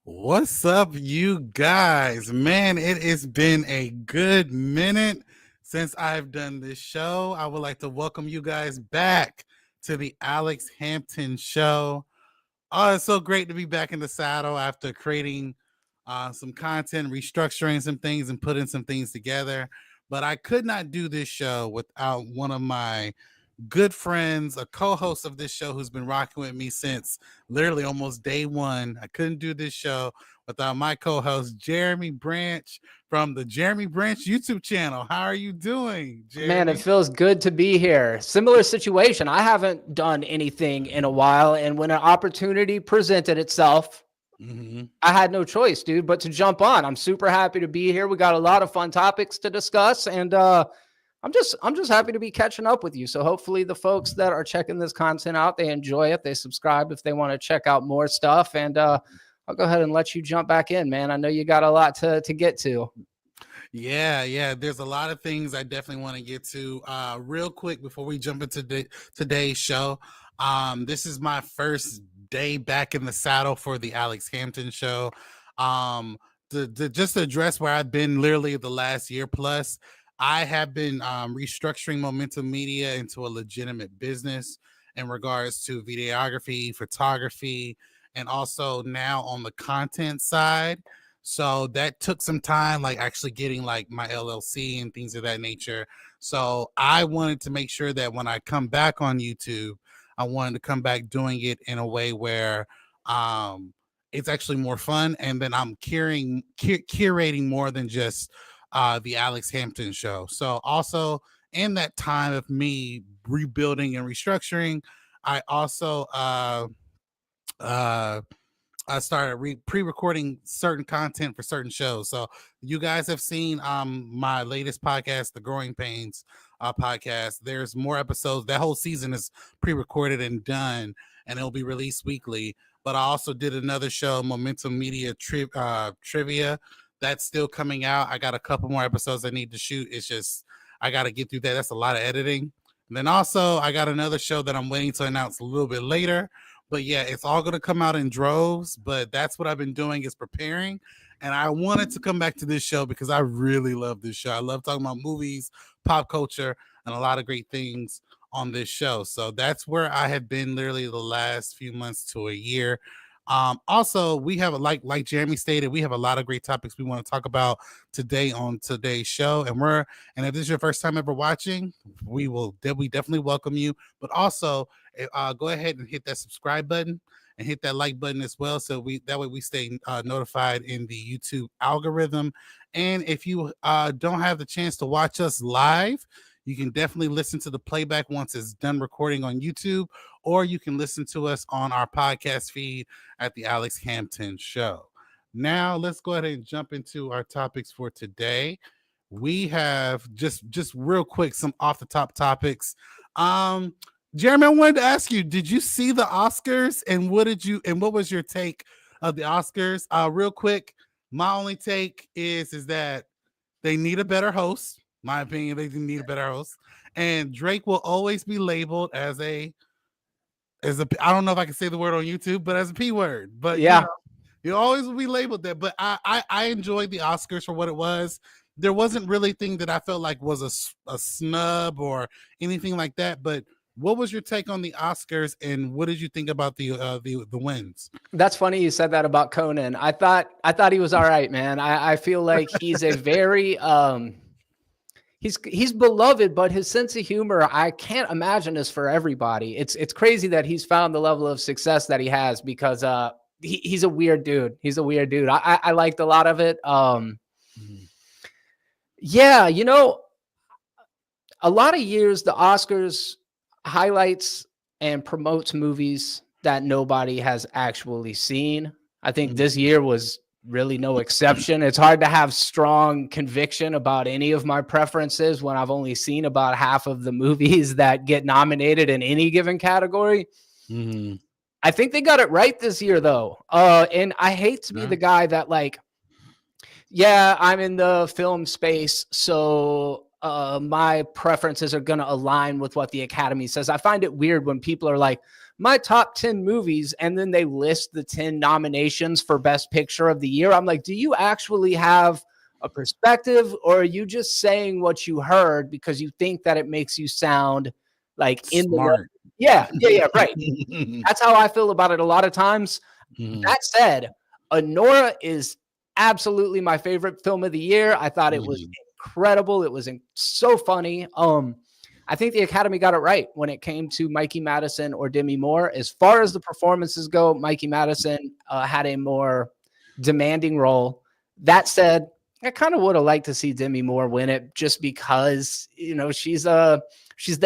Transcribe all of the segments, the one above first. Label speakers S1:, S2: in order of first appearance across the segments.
S1: What's up, you guys? Man, it has been a good minute since I've done this show. I would like to welcome you guys back to the Alex Hampton Show. Oh, it's so great to be back in the saddle after creating some content, restructuring some things, and putting some things together. But I could not do this show without one of my good friends, a co-host of this show who's been rocking with me since literally almost day one. I couldn't do this show without my co-host, Jeremy Branch from the Jeremy Branch YouTube channel. How are you doing, Jeremy?
S2: Man, it feels good to be here. Similar situation. I haven't done anything in a while, and when an opportunity presented itself, I had no choice, dude, but to jump on. I'm super happy to be here. We got a lot of fun topics to discuss, and I'm just happy to be catching up with you. So hopefully the folks that are checking this content out, they enjoy it. They subscribe if they want to check out more stuff. And I'll go ahead and let you jump back in, man. I know you got a lot to get to.
S1: Yeah. There's a lot of things I definitely want to get to. Real quick before we jump into today's show. This is my first day back in the saddle for the Alex Hampton Show. Just to address where I've been literally the last year plus. I have been restructuring Momentum Media into a legitimate business in regards to videography, photography, and also now on the content side. So that took some time, like actually getting like my LLC and things of that nature. So I wanted to make sure that when I come back on YouTube, I wanted to come back doing it in a way where it's actually more fun. And then I'm curating more than just the Alex Hampton Show. So also in that time of me rebuilding and restructuring, I also I started pre-recording certain content for certain shows. So you guys have seen my latest podcast, the Growing Pains podcast. There's more episodes. That whole season is pre-recorded and done, and it'll be released weekly. But I also did another show, Momentum Media Trivia. That's still coming out. I got a couple more episodes I need to shoot. It's just, I got to get through that. That's a lot of editing. And then also, I got another show that I'm waiting to announce a little bit later. But yeah, it's all going to come out in droves. But that's what I've been doing is preparing. And I wanted to come back to this show because I really love this show. I love talking about movies, pop culture, and a lot of great things on this show. So that's where I have been literally the last few months to a year. Also, we have like Jeremy stated, we have a lot of great topics we want to talk about today on today's show. And if this is your first time ever watching, we definitely welcome you. But also, go ahead and hit that subscribe button and hit that like button as well. So that way we stay notified in the YouTube algorithm. And if you don't have the chance to watch us live, you can definitely listen to the playback once it's done recording on YouTube, or you can listen to us on our podcast feed at the Alex Hampton Show. Now, let's go ahead and jump into our topics for today. We have just real quick, some off the top topics. Jeremy, I wanted to ask you, did you see the Oscars, and what was your take of the Oscars? Real quick, my only take is that they need a better host. My opinion, they need a better host. And Drake will always be labeled as a I don't know if I can say the word on YouTube, but as a P word. But yeah, you always will be labeled that. But I enjoyed the Oscars for what it was. There wasn't really anything that I felt like was a snub or anything like that. But what was your take on the Oscars, and what did you think about the wins?
S2: That's funny you said that about Conan. I thought he was all right, man. I feel like he's a very he's beloved, but his sense of humor, I can't imagine, is for everybody. It's crazy that he's found the level of success that he has, because he's a weird dude. He's a weird dude. I liked a lot of it. Yeah, a lot of years the Oscars highlights and promotes movies that nobody has actually seen. I think this year was really no exception. It's hard to have strong conviction about any of my preferences when I've only seen about half of the movies that get nominated in any given category.
S1: Mm-hmm.
S2: I think they got it right this year, though. And I hate to be the guy that, like, yeah, I'm in the film space, so my preferences are going to align with what the Academy says. I find it weird when people are like, my top 10 movies, and then they list the 10 nominations for Best Picture of the year. I'm like, do you actually have a perspective, or are you just saying what you heard because you think that it makes you sound like
S1: smart?
S2: Yeah, right. That's how I feel about it a lot of times.
S1: Mm-hmm.
S2: That said, Anora is absolutely my favorite film of the year. I thought it was incredible. It was so funny. I think the Academy got it right when it came to Mikey Madison or Demi Moore. As far as the performances go, Mikey Madison had a more demanding role. That said, I kind of would have liked to see Demi Moore win it just because, you know, she's the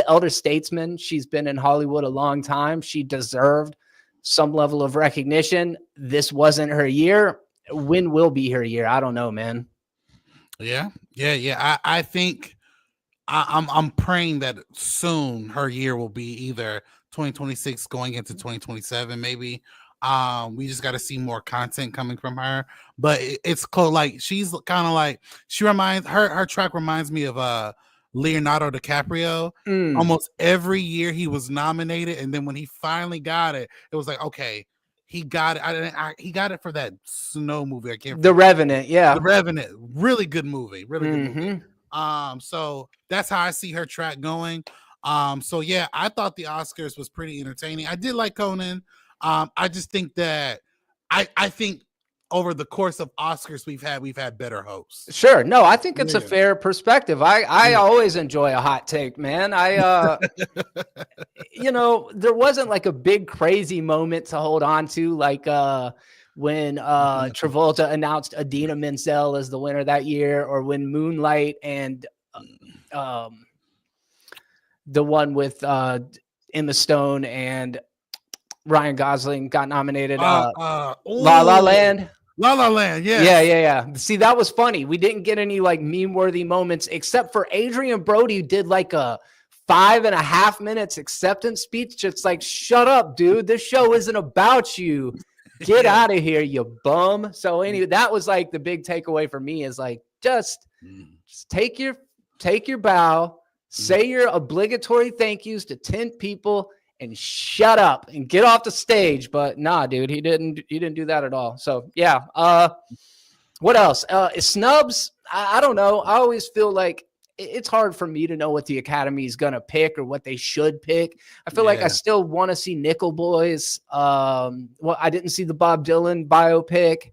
S2: elder statesman. She's been in Hollywood a long time. She deserved some level of recognition. This wasn't her year. When will be her year? I don't know, man.
S1: Yeah. I think I'm praying that soon her year will be either 2026 going into 2027, maybe. We just got to see more content coming from her, but it's close. Like, she's kind of like, her track reminds me of Leonardo DiCaprio. Almost every year he was nominated, and then when he finally got it, it was like, okay, he got it. He got it for that snow movie.
S2: The Revenant, yeah.
S1: The Revenant, really good movie, really good movie. So that's how I see her track going. So yeah, I thought the Oscars was pretty entertaining. I did like Conan. I just think that I think over the course of Oscars we've had better hosts.
S2: Sure. No, I think it's a fair perspective. I always enjoy a hot take, man. You know, there wasn't like a big crazy moment to hold on to, like when Travolta announced Idina Menzel as the winner that year, or when Moonlight and the one with Emma Stone and Ryan Gosling got nominated. La La Land.
S1: La La Land, yes.
S2: Yeah. See, that was funny. We didn't get any like meme-worthy moments, except for Adrian Brody did like a 5.5 minutes acceptance speech. Just like, shut up, dude. This show isn't about you. Get out of here, you bum. So anyway, that was like the big takeaway for me, is like, just take your bow, say your obligatory thank yous to 10 people, and shut up and get off the stage. But nah, dude, he didn't do that at all. So yeah. What else? Snubs. I don't know. I always feel like it's hard for me to know what the Academy is going to pick or what they should pick. I feel like I still want to see Nickel Boys. Well, I didn't see the Bob Dylan biopic.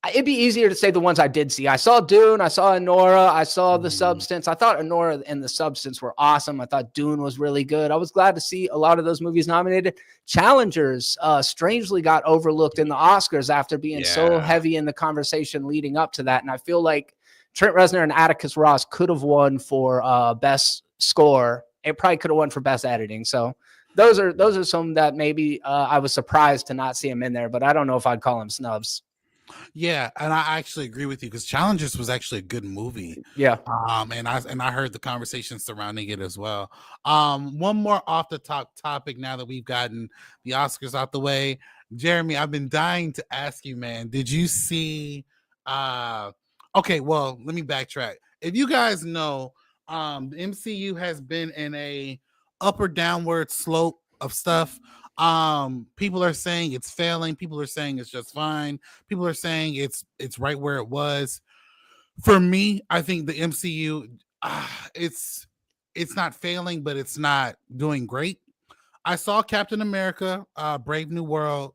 S2: It'd be easier to say the ones I did see. I saw Dune. I saw Anora. I saw The Substance. I thought Anora and The Substance were awesome. I thought Dune was really good. I was glad to see a lot of those movies nominated. Challengers strangely got overlooked in the Oscars after being so heavy in the conversation leading up to that. And I feel like Trent Reznor and Atticus Ross could have won for best score. It probably could have won for best editing. So those are some that maybe I was surprised to not see him in there, but I don't know if I'd call them snubs.
S1: Yeah, and I actually agree with you, because Challengers was actually a good movie.
S2: Yeah.
S1: And I heard the conversation surrounding it as well. One more off the top topic now that we've gotten the Oscars out the way. Jeremy, I've been dying to ask you, man, did you see okay, well, let me backtrack. If you guys know, the MCU has been in a up or downward slope of stuff. People are saying it's failing. People are saying it's just fine. People are saying it's right where it was. For me, I think the MCU, it's not failing, but it's not doing great. I saw Captain America, Brave New World.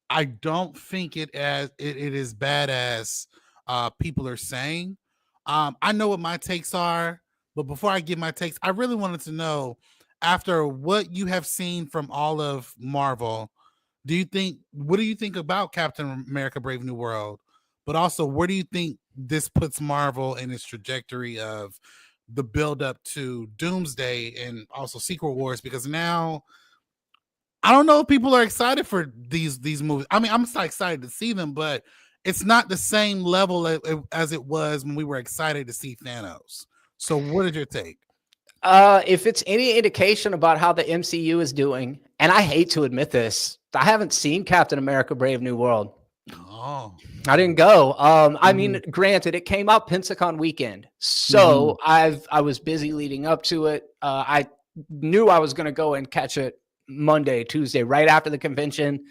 S1: I don't think it is bad as people are saying. I know what my takes are, but before I give my takes, I really wanted to know, after what you have seen from all of Marvel, what do you think about Captain America Brave New World? But also, where do you think this puts Marvel in its trajectory of the build up to Doomsday and also Secret Wars? Because now I don't know if people are excited for these movies. I mean, I'm so excited to see them, but it's not the same level as it was when we were excited to see Thanos. So what is your take?
S2: If it's any indication about how the MCU is doing, and I hate to admit this, I haven't seen Captain America Brave New World.
S1: Oh,
S2: I didn't go. I mean, granted, it came out Pensacon weekend, so I was busy leading up to it. I knew I was going to go and catch it Monday, Tuesday, right after the convention,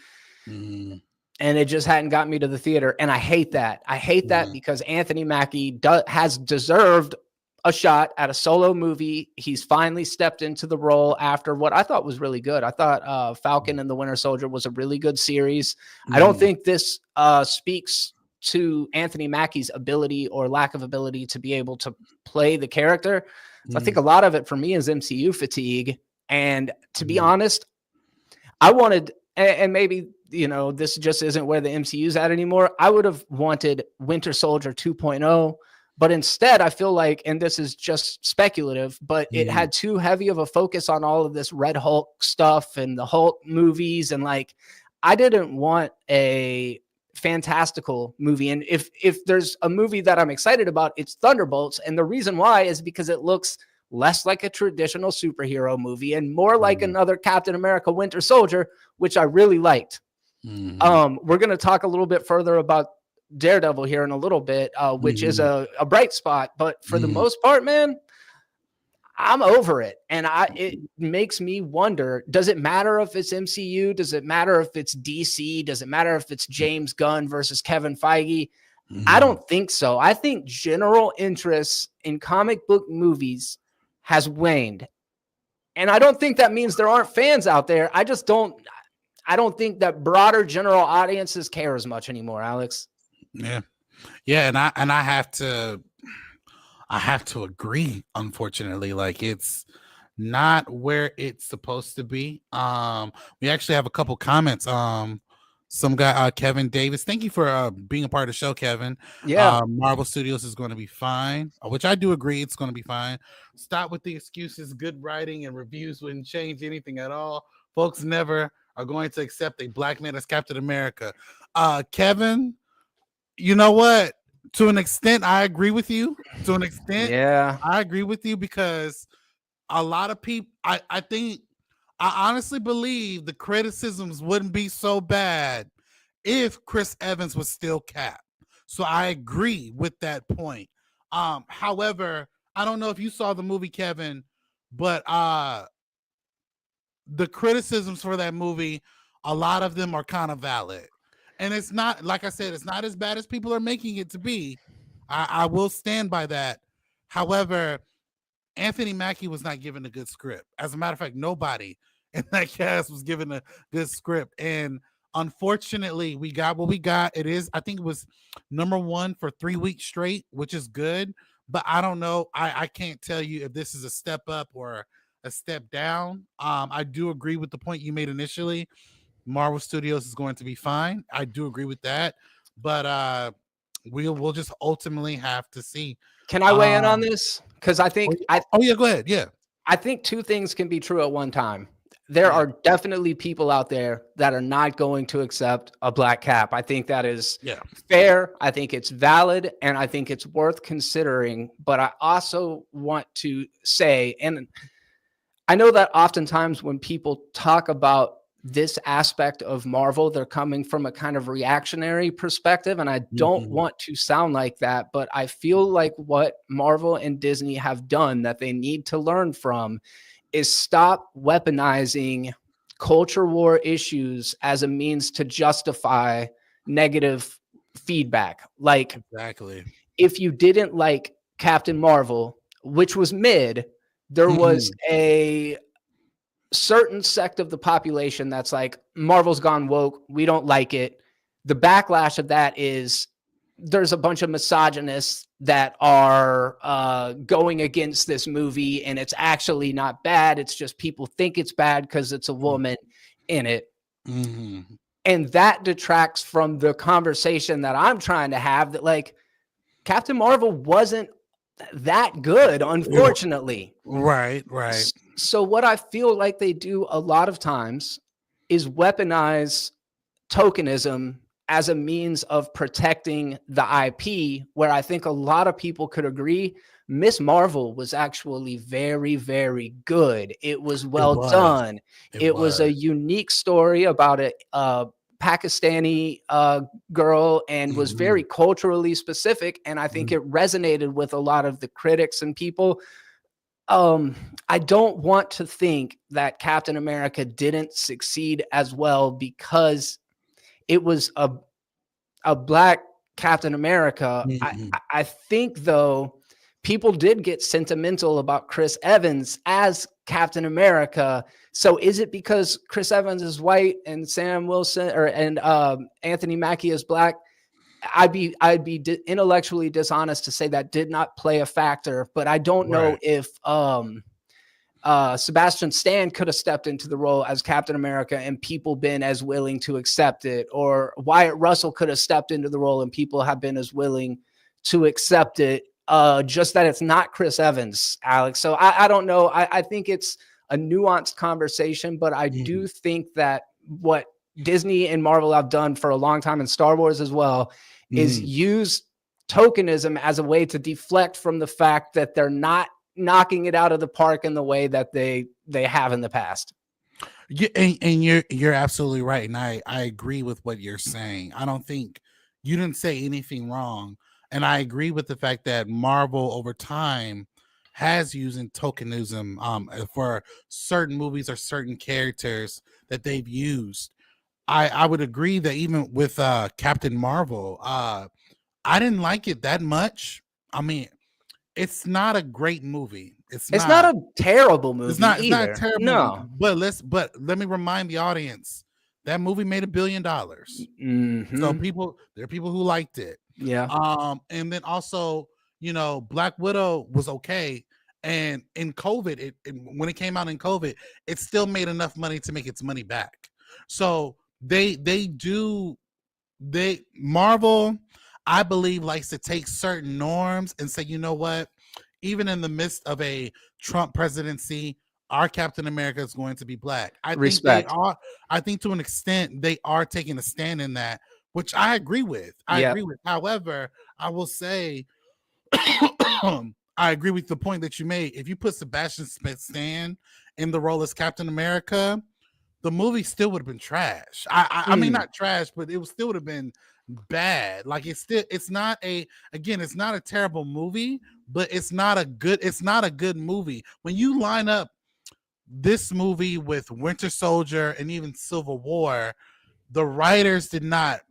S2: and it just hadn't got me to the theater. And I hate that. I hate that because Anthony Mackie has deserved a shot at a solo movie. He's finally stepped into the role after what I thought was really good. I thought Falcon and the Winter Soldier was a really good series. I don't think this speaks to Anthony Mackie's ability or lack of ability to be able to play the character. So I think a lot of it for me is MCU fatigue. And to be honest, I wanted, and maybe, you know, this just isn't where the MCU's at anymore. I would have wanted Winter Soldier 2.0. But instead, I feel like, and this is just speculative, but it had too heavy of a focus on all of this Red Hulk stuff and the Hulk movies. And like, I didn't want a fantastical movie. And if there's a movie that I'm excited about, it's Thunderbolts. And the reason why is because it looks less like a traditional superhero movie and more like another Captain America Winter Soldier, which I really liked. We're going to talk a little bit further about Daredevil here in a little bit, which is a bright spot, but for the most part, man, I'm over it. And it makes me wonder, does it matter if it's MCU? Does it matter if it's DC? Does it matter if it's James Gunn versus Kevin Feige? I don't think so. I think general interest in comic book movies has waned. And I don't think that means there aren't fans out there. I don't think that broader general audiences care as much anymore, Alex.
S1: Yeah, and I have to agree. Unfortunately, like it's not where it's supposed to be. We actually have a couple comments. Some guy, Kevin Davis. Thank you for being a part of the show, Kevin.
S2: Yeah,
S1: Marvel Studios is going to be fine, which I do agree. It's going to be fine. Stop with the excuses. Good writing and reviews wouldn't change anything at all. Folks never are going to accept a black man as Captain America. Kevin. You know what? To an extent, I agree with you. To an extent,
S2: yeah,
S1: I agree with you because a lot of people, I honestly believe the criticisms wouldn't be so bad if Chris Evans was still Cap. So I agree with that point. However, I don't know if you saw the movie, Kevin, but the criticisms for that movie, a lot of them are kind of valid. And it's not, like I said, it's not as bad as people are making it to be. I will stand by that. However, Anthony Mackie was not given a good script. As a matter of fact, nobody in that cast was given a good script. And unfortunately, we got what we got. It is, I think it was #1 for 3 weeks straight, which is good. But I don't know. I can't tell you if this is a step up or a step down. I do agree with the point you made initially. Marvel Studios is going to be fine. I do agree with that, but we'll just ultimately have to see.
S2: Can I weigh in on this? Because I think
S1: yeah, go ahead. Yeah,
S2: I think two things can be true at one time. There are definitely people out there that are not going to accept a black Cap. I think that is fair. I think it's valid, and I think it's worth considering. But I also want to say, and I know that oftentimes when people talk about this aspect of Marvel, they're coming from a kind of reactionary perspective. And I don't want to sound like that, but I feel like what Marvel and Disney have done that they need to learn from is stop weaponizing culture war issues as a means to justify negative feedback. Like,
S1: exactly.
S2: If you didn't like Captain Marvel, which was mid, there was a certain sect of the population that's like, Marvel's gone woke, we don't like it. The backlash of that is there's a bunch of misogynists that are going against this movie, and it's actually not bad. It's just people think it's bad because it's a woman in it. And that detracts from the conversation that I'm trying to have, that like Captain Marvel wasn't that good, unfortunately.
S1: Right.
S2: So what I feel like they do a lot of times is weaponize tokenism as a means of protecting the IP, where I think a lot of people could agree Miss Marvel was actually very, very good. It was well done. It was a unique story about a Pakistani girl, and was very culturally specific. And I think it resonated with a lot of the critics and people. I don't want to think that Captain America didn't succeed as well because it was a black Captain America. I think, though, people did get sentimental about Chris Evans as Captain America. So is it because Chris Evans is white and Sam Wilson and Anthony Mackie is black? I'd be intellectually dishonest to say that did not play a factor, but I don't know if Sebastian Stan could have stepped into the role as Captain America and people been as willing to accept it, or Wyatt Russell could have stepped into the role and people have been as willing to accept it. Just that it's not Chris Evans, Alex. So I don't know. I think it's a nuanced conversation, but I do think that what Disney and Marvel have done for a long time, and Star Wars as well, is use tokenism as a way to deflect from the fact that they're not knocking it out of the park in the way that they have in the past.
S1: Yeah, and you're absolutely right, and I agree with what you're saying. I don't think you didn't say anything wrong, and I agree with the fact that Marvel over time has using tokenism for certain movies or certain characters that they've used. I would agree that even with Captain Marvel, I didn't like it that much. I mean, it's not a great movie. It's
S2: not a terrible movie.
S1: It's not
S2: either.
S1: terrible.
S2: No,
S1: but let me remind the audience that movie made $1 billion. So there are people who liked it.
S2: Yeah.
S1: And then also, Black Widow was okay. And in COVID, when it came out in COVID, it still made enough money to make its money back. So Marvel, I believe, likes to take certain norms and say, you know what, even in the midst of a Trump presidency, our Captain America is going to be black. I think to an extent they are taking a stand in that, which I agree with. However, I will say I agree with the point that you made. If you put Sebastian Stan in the role as Captain America, the movie still would have been trash. I mean, not trash, but it still would have been bad. Like it's not a terrible movie, but it's not a good movie. When you line up this movie with Winter Soldier and even Civil War, the writers did not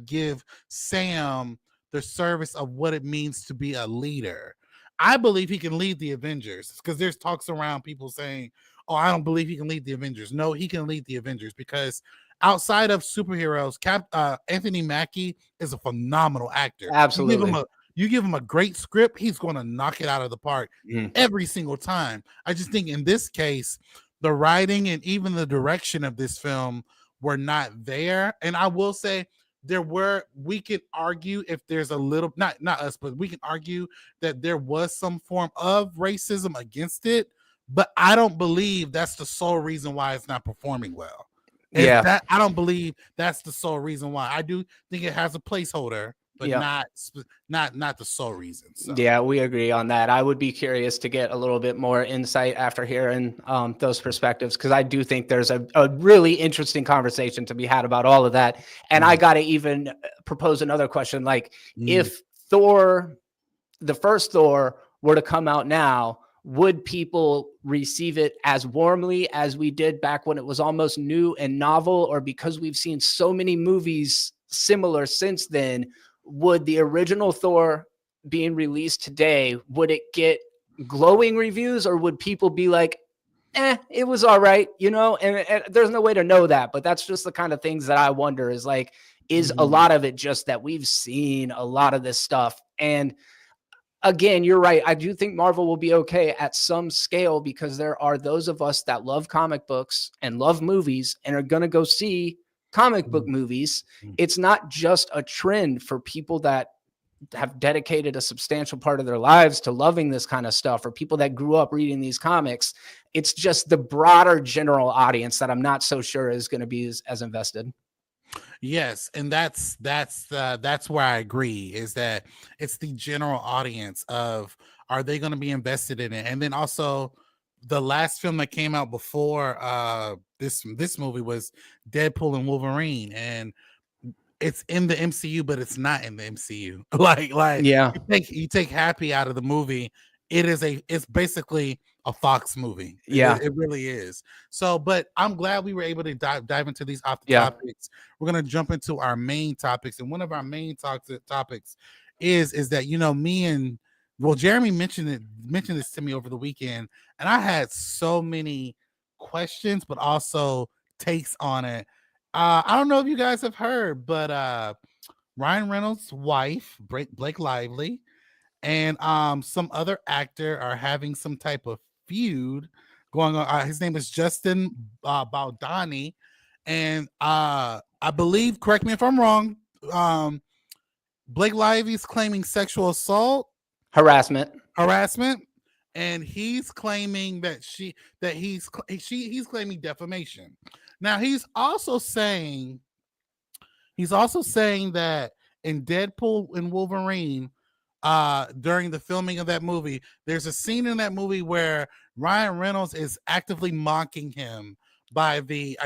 S1: give Sam the service of what it means to be a leader. I believe he can lead the Avengers, because there's talks around people saying, oh, I don't believe he can lead the Avengers. No, he can lead the Avengers, because outside of superheroes, Anthony Mackie is a phenomenal actor.
S2: Absolutely.
S1: You give him a great script, he's going to knock it out of the park every single time. I just think in this case, the writing and even the direction of this film were not there. And I will say, we could argue if there's a little, not us, but we can argue that there was some form of racism against it, but I don't believe that's the sole reason why it's not performing well. I don't believe that's the sole reason why. I do think it has a placeholder, but not the sole reason. So.
S2: Yeah, we agree on that. I would be curious to get a little bit more insight after hearing those perspectives, because I do think there's a really interesting conversation to be had about all of that. And I got to even propose another question. Like, if the first Thor were to come out now, would people receive it as warmly as we did back when it was almost new and novel? Or because we've seen so many movies similar since then, would the original Thor being released today, would it get glowing reviews, or would people be like, it was all right, and there's no way to know that, but that's just the kind of things that I wonder is like, is a lot of it just that we've seen a lot of this stuff? And again, you're right. I do think Marvel will be okay at some scale, because there are those of us that love comic books and love movies and are going to go see comic book movies. It's not just a trend for people that have dedicated a substantial part of their lives to loving this kind of stuff, or people that grew up reading these comics. It's just the broader general audience that I'm not so sure is going to be as invested.
S1: Yes, and that's where I agree, is that it's the general audience of, are they going to be invested in it? And then also the last film that came out before this movie was Deadpool and Wolverine, and it's in the MCU, but it's not in the MCU. like
S2: Yeah.
S1: you take Happy out of the movie, it's basically a Fox movie.
S2: Yeah.
S1: It really is. So, but I'm glad we were able to dive into these off the
S2: Yeah.
S1: topics. We're gonna jump into our main topics, and one of our main topics is that, me and, well, Jeremy mentioned this to me over the weekend, and I had so many questions, but also takes on it. I don't know if you guys have heard, but Ryan Reynolds' wife, Blake Lively, and some other actor are having some type of feud going on. His name is Justin Baldoni, and I believe, correct me if I'm wrong, Blake Lively's claiming sexual assault,
S2: harassment,
S1: and he's claiming that he's claiming defamation. Now he's also saying that in Deadpool and Wolverine, during the filming of that movie, there's a scene in that movie where Ryan Reynolds is actively mocking him by the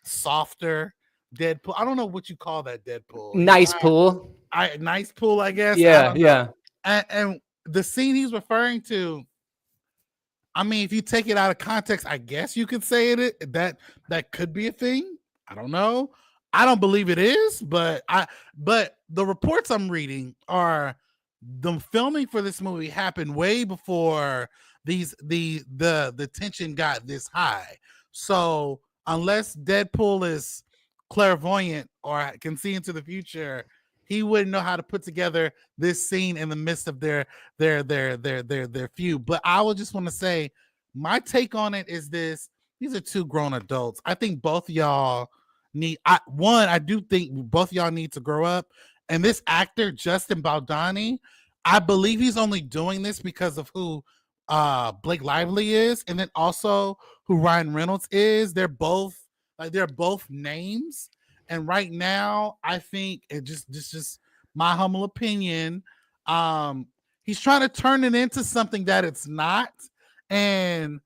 S1: softer Deadpool. I don't know what you call that Deadpool.
S2: nice pool.
S1: Nice pool, I guess.
S2: Yeah, yeah.
S1: And the scene he's referring to, I mean, if you take it out of context, I guess you could say that could be a thing. I don't know. I don't believe it is, but the reports I'm reading are the filming for this movie happened way before the tension got this high. So unless Deadpool is clairvoyant or can see into the future, he wouldn't know how to put together this scene in the midst of their feud. But I would just want to say, my take on it is this: these are two grown adults. I think both of y'all I do think both of y'all need to grow up. And this actor, Justin Baldoni, I believe he's only doing this because of who Blake Lively is, and then also who Ryan Reynolds is. They're both names. And right now, I think it just my humble opinion, he's trying to turn it into something that it's not. And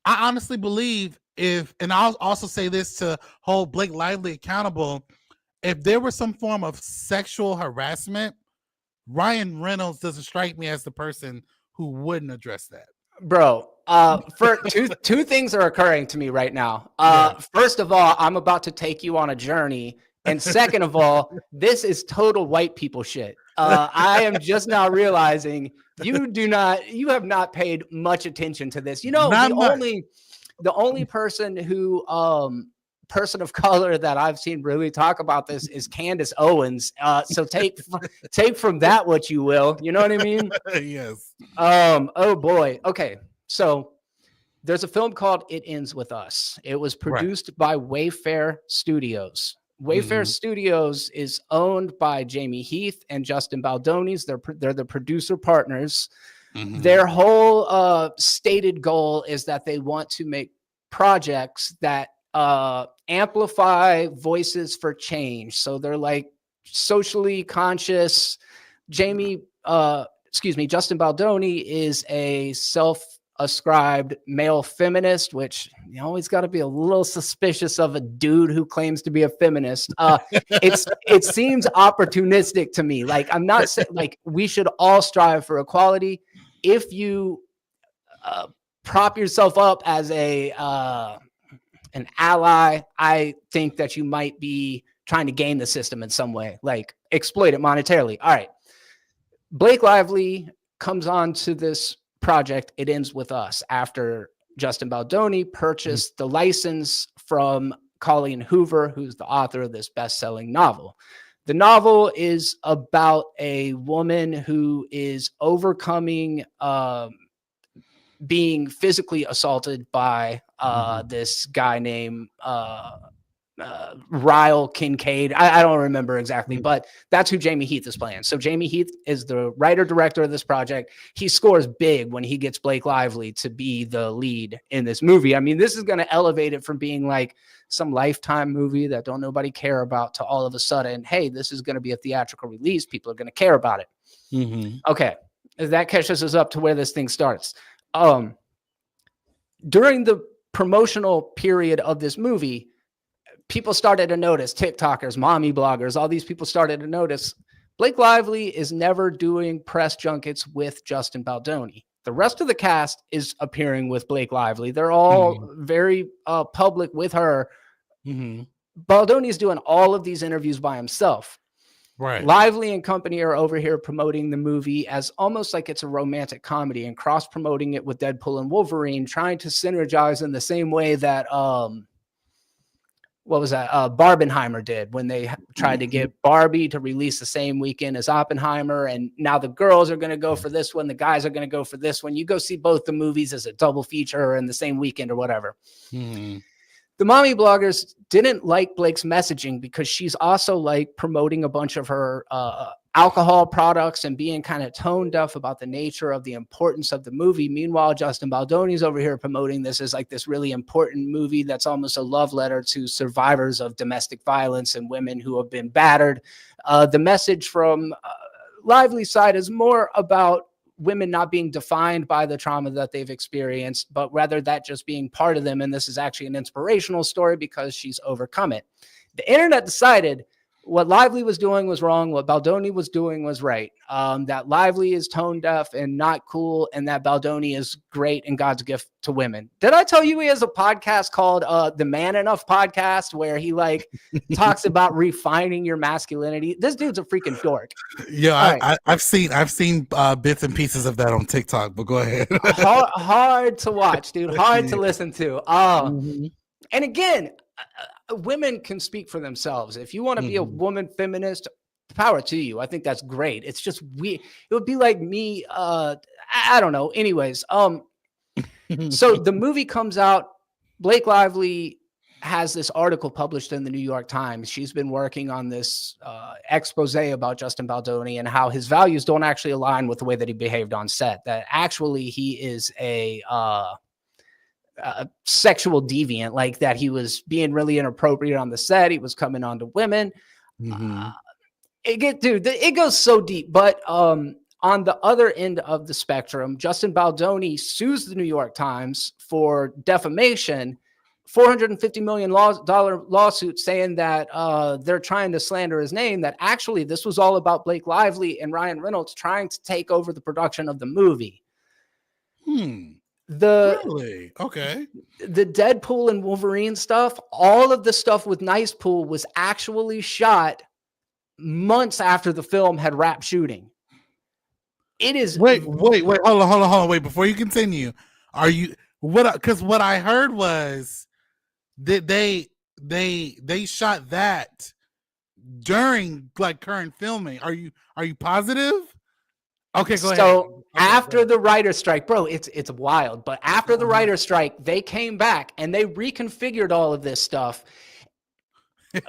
S1: I honestly believe, and I'll also say this to hold Blake Lively accountable, if there was some form of sexual harassment, Ryan Reynolds doesn't strike me as the person who wouldn't address that.
S2: Bro, for two things are occurring to me right now. First of all, I'm about to take you on a journey. And second of all, this is total white people shit. I am just now realizing you have not paid much attention to this. The only person who, person of color that I've seen really talk about this is Candace Owens. So take from that what you will. You know what I mean?
S1: Yes.
S2: Oh boy. Okay. So there's a film called It Ends With Us. It was produced by Wayfair Studios. Wayfair Studios is owned by Jamie Heath and Justin Baldoni. They're the producer partners. Their whole stated goal is that they want to make projects that amplify voices for change. So they're like socially conscious. Justin Baldoni is a self-ascribed male feminist, which you always got to be a little suspicious of a dude who claims to be a feminist. It seems opportunistic to me. Like, I'm not saying, like, we should all strive for equality. If you prop yourself up as an ally, I think that you might be trying to game the system in some way, like exploit it monetarily. All right. Blake Lively comes on to this project. It Ends With Us after Justin Baldoni purchased the license from Colleen Hoover, who's the author of this best-selling novel. The novel is about a woman who is overcoming being physically assaulted by this guy named Ryle Kincaid. I don't remember exactly, but that's who Jamie Heath is playing. So Jamie Heath is the writer-director of this project. He scores big when he gets Blake Lively to be the lead in this movie. I mean, this is going to elevate it from being like some Lifetime movie that don't nobody care about to all of a sudden, hey, this is going to be a theatrical release. People are going to care about it. Okay. That catches us up to where this thing starts. During the promotional period of this movie, people started to notice, TikTokers, mommy bloggers, all these people started to notice Blake Lively is never doing press junkets with Justin Baldoni. The rest of the cast is appearing with Blake Lively. They're all very public with her. Baldoni is doing all of these interviews by himself.
S1: Right.
S2: Lively and company are over here promoting the movie as almost like it's a romantic comedy and cross-promoting it with Deadpool and Wolverine, trying to synergize in the same way that what was that? Barbenheimer did when they tried to get Barbie to release the same weekend as Oppenheimer. And now the girls are going to go for this one. The guys are going to go for this one. You go see both the movies as a double feature or in the same weekend or whatever. The mommy bloggers didn't like Blake's messaging because she's also like promoting a bunch of her alcohol products and being kind of tone deaf about the nature of the importance of the movie. Meanwhile, Justin Baldoni's over here promoting this as like this really important movie that's almost a love letter to survivors of domestic violence and women who have been battered. The message from Lively's side is more about women not being defined by the trauma that they've experienced, but rather that just being part of them. And this is actually an inspirational story because she's overcome it. The internet decided what Lively was doing was wrong. What Baldoni was doing was right. That Lively is tone deaf and not cool, and that Baldoni is great and God's gift to women. Did I tell you he has a podcast called the Man Enough Podcast where he like talks about refining your masculinity? This dude's a freaking dork.
S1: Yeah, right. I've seen bits and pieces of that on TikTok, but go ahead.
S2: hard to watch, dude. Hard to listen to. And again, women can speak for themselves. If you want to be a woman feminist, power to you. I think that's great. It's just it would be like me. I don't know. Anyways, so the movie comes out. Blake Lively has this article published in the New York Times. She's been working on this expose about Justin Baldoni and how his values don't actually align with the way that he behaved on set. That actually he is a sexual deviant, like that he was being really inappropriate on the set. He was coming on to women. It goes so deep. But on the other end of the spectrum, Justin Baldoni sues the New York Times for defamation, $450 million lawsuit saying that they're trying to slander his name, that actually this was all about Blake Lively and Ryan Reynolds trying to take over the production of the movie.
S1: Really? Okay.
S2: The Deadpool and Wolverine stuff, all of the stuff with Nice Pool was actually shot months after the film had wrapped shooting. It is.
S1: Wait, hold on. Wait, before you continue, because what I heard was that they shot that during like current filming. Are you positive? Okay, go ahead.
S2: So after the writer's strike, bro, it's wild. But after the writer's strike, they came back and they reconfigured all of this stuff.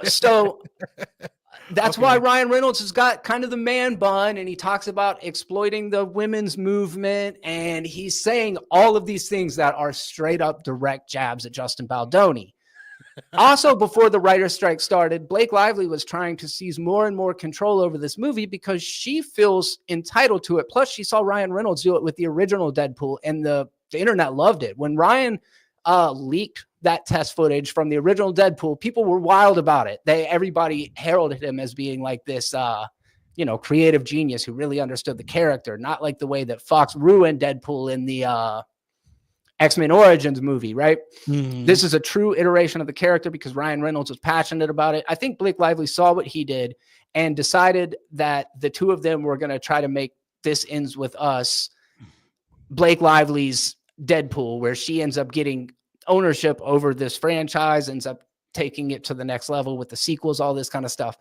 S2: So that's why Ryan Reynolds has got kind of the man bun, and he talks about exploiting the women's movement, and he's saying all of these things that are straight up direct jabs at Justin Baldoni. Also, before the writer's strike started, Blake Lively was trying to seize more and more control over this movie because she feels entitled to it. Plus, she saw Ryan Reynolds do it with the original Deadpool, and the internet loved it. When Ryan leaked that test footage from the original Deadpool, people were wild about it. Everybody heralded him as being like this, creative genius who really understood the character, not like the way that Fox ruined Deadpool in the X-Men Origins movie, right? This is a true iteration of the character because Ryan Reynolds was passionate about it. I think Blake Lively saw what he did and decided that the two of them were going to try to make This Ends With Us Blake Lively's Deadpool, where she ends up getting ownership over this franchise, ends up taking it to the next level with the sequels, all this kind of stuff.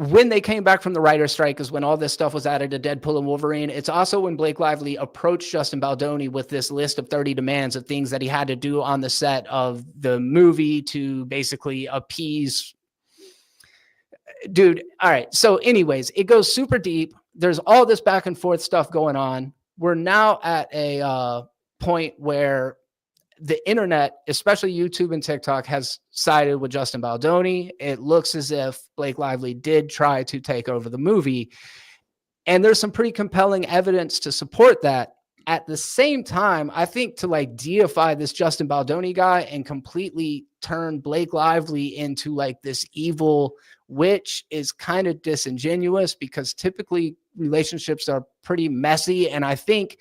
S2: when they came back from the writer's strike is when all this stuff was added to Deadpool and Wolverine. It's also when Blake Lively approached Justin Baldoni with this list of 30 demands of things that he had to do on the set of the movie to basically appease. Dude, all right. So anyways, it goes super deep. There's all this back and forth stuff going on. We're now at a point where the internet, especially YouTube and TikTok, has sided with Justin Baldoni. It looks as if Blake Lively did try to take over the movie. And there's some pretty compelling evidence to support that. At the same time, I think to like deify this Justin Baldoni guy and completely turn Blake Lively into like this evil witch is kind of disingenuous, because typically relationships are pretty messy. And I think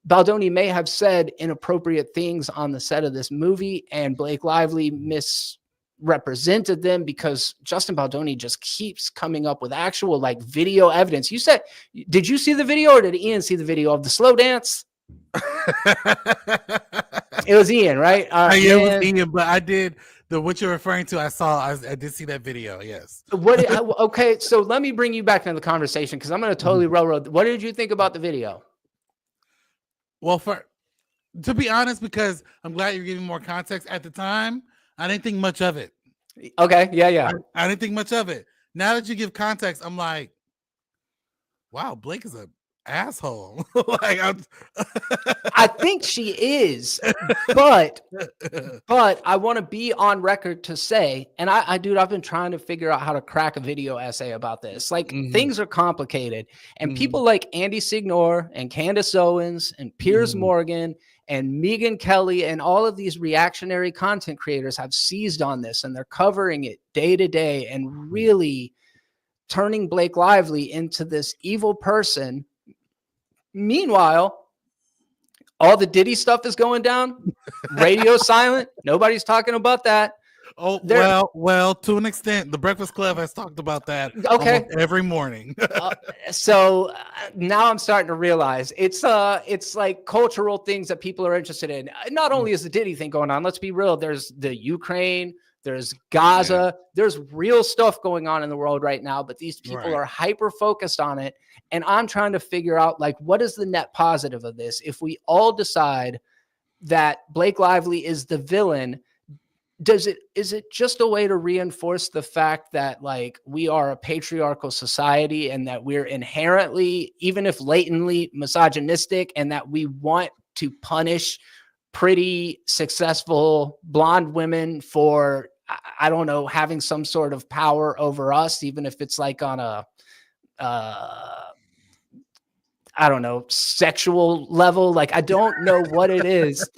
S2: Baldoni may have said inappropriate things on the set of this movie, and Blake Lively misrepresented them, because Justin Baldoni just keeps coming up with actual like video evidence. You said, did you see the video, or did Ian see the video of the slow dance? It was Ian, right?
S1: Yeah, it was Ian, but I did what you're referring to. I did see that video. Yes.
S2: Okay, so let me bring you back into the conversation, because I'm going to totally railroad. What did you think about the video?
S1: Well, to be honest, because I'm glad you're giving more context. At the time, I didn't think much of it.
S2: Okay, yeah.
S1: I didn't think much of it. Now that you give context, I'm like, wow, Blake is an asshole.
S2: I think she is, but I want to be on record to say, and dude, I've been trying to figure out how to crack a video essay about this. Like, things are complicated, and people like Andy Signor and Candace Owens and Piers Morgan and Megan Kelly and all of these reactionary content creators have seized on this, and they're covering it day to day and really turning Blake Lively into this evil person. Meanwhile, all the Diddy stuff is going down. Radio silent. Nobody's talking about that.
S1: Oh, well, to an extent, the Breakfast Club has talked about that every morning.
S2: So now I'm starting to realize it's like cultural things that people are interested in. Not only is the Diddy thing going on, let's be real. There's the Ukraine, there's Gaza, there's real stuff going on in the world right now, but these people are hyper focused on it. And I'm trying to figure out, like, what is the net positive of this? If we all decide that Blake Lively is the villain, is it just a way to reinforce the fact that, like, we are a patriarchal society and that we're inherently, even if latently, misogynistic, and that we want to punish pretty successful blonde women for, I don't know, having some sort of power over us, even if it's like on a I don't know, sexual level? Like, I don't know what it is,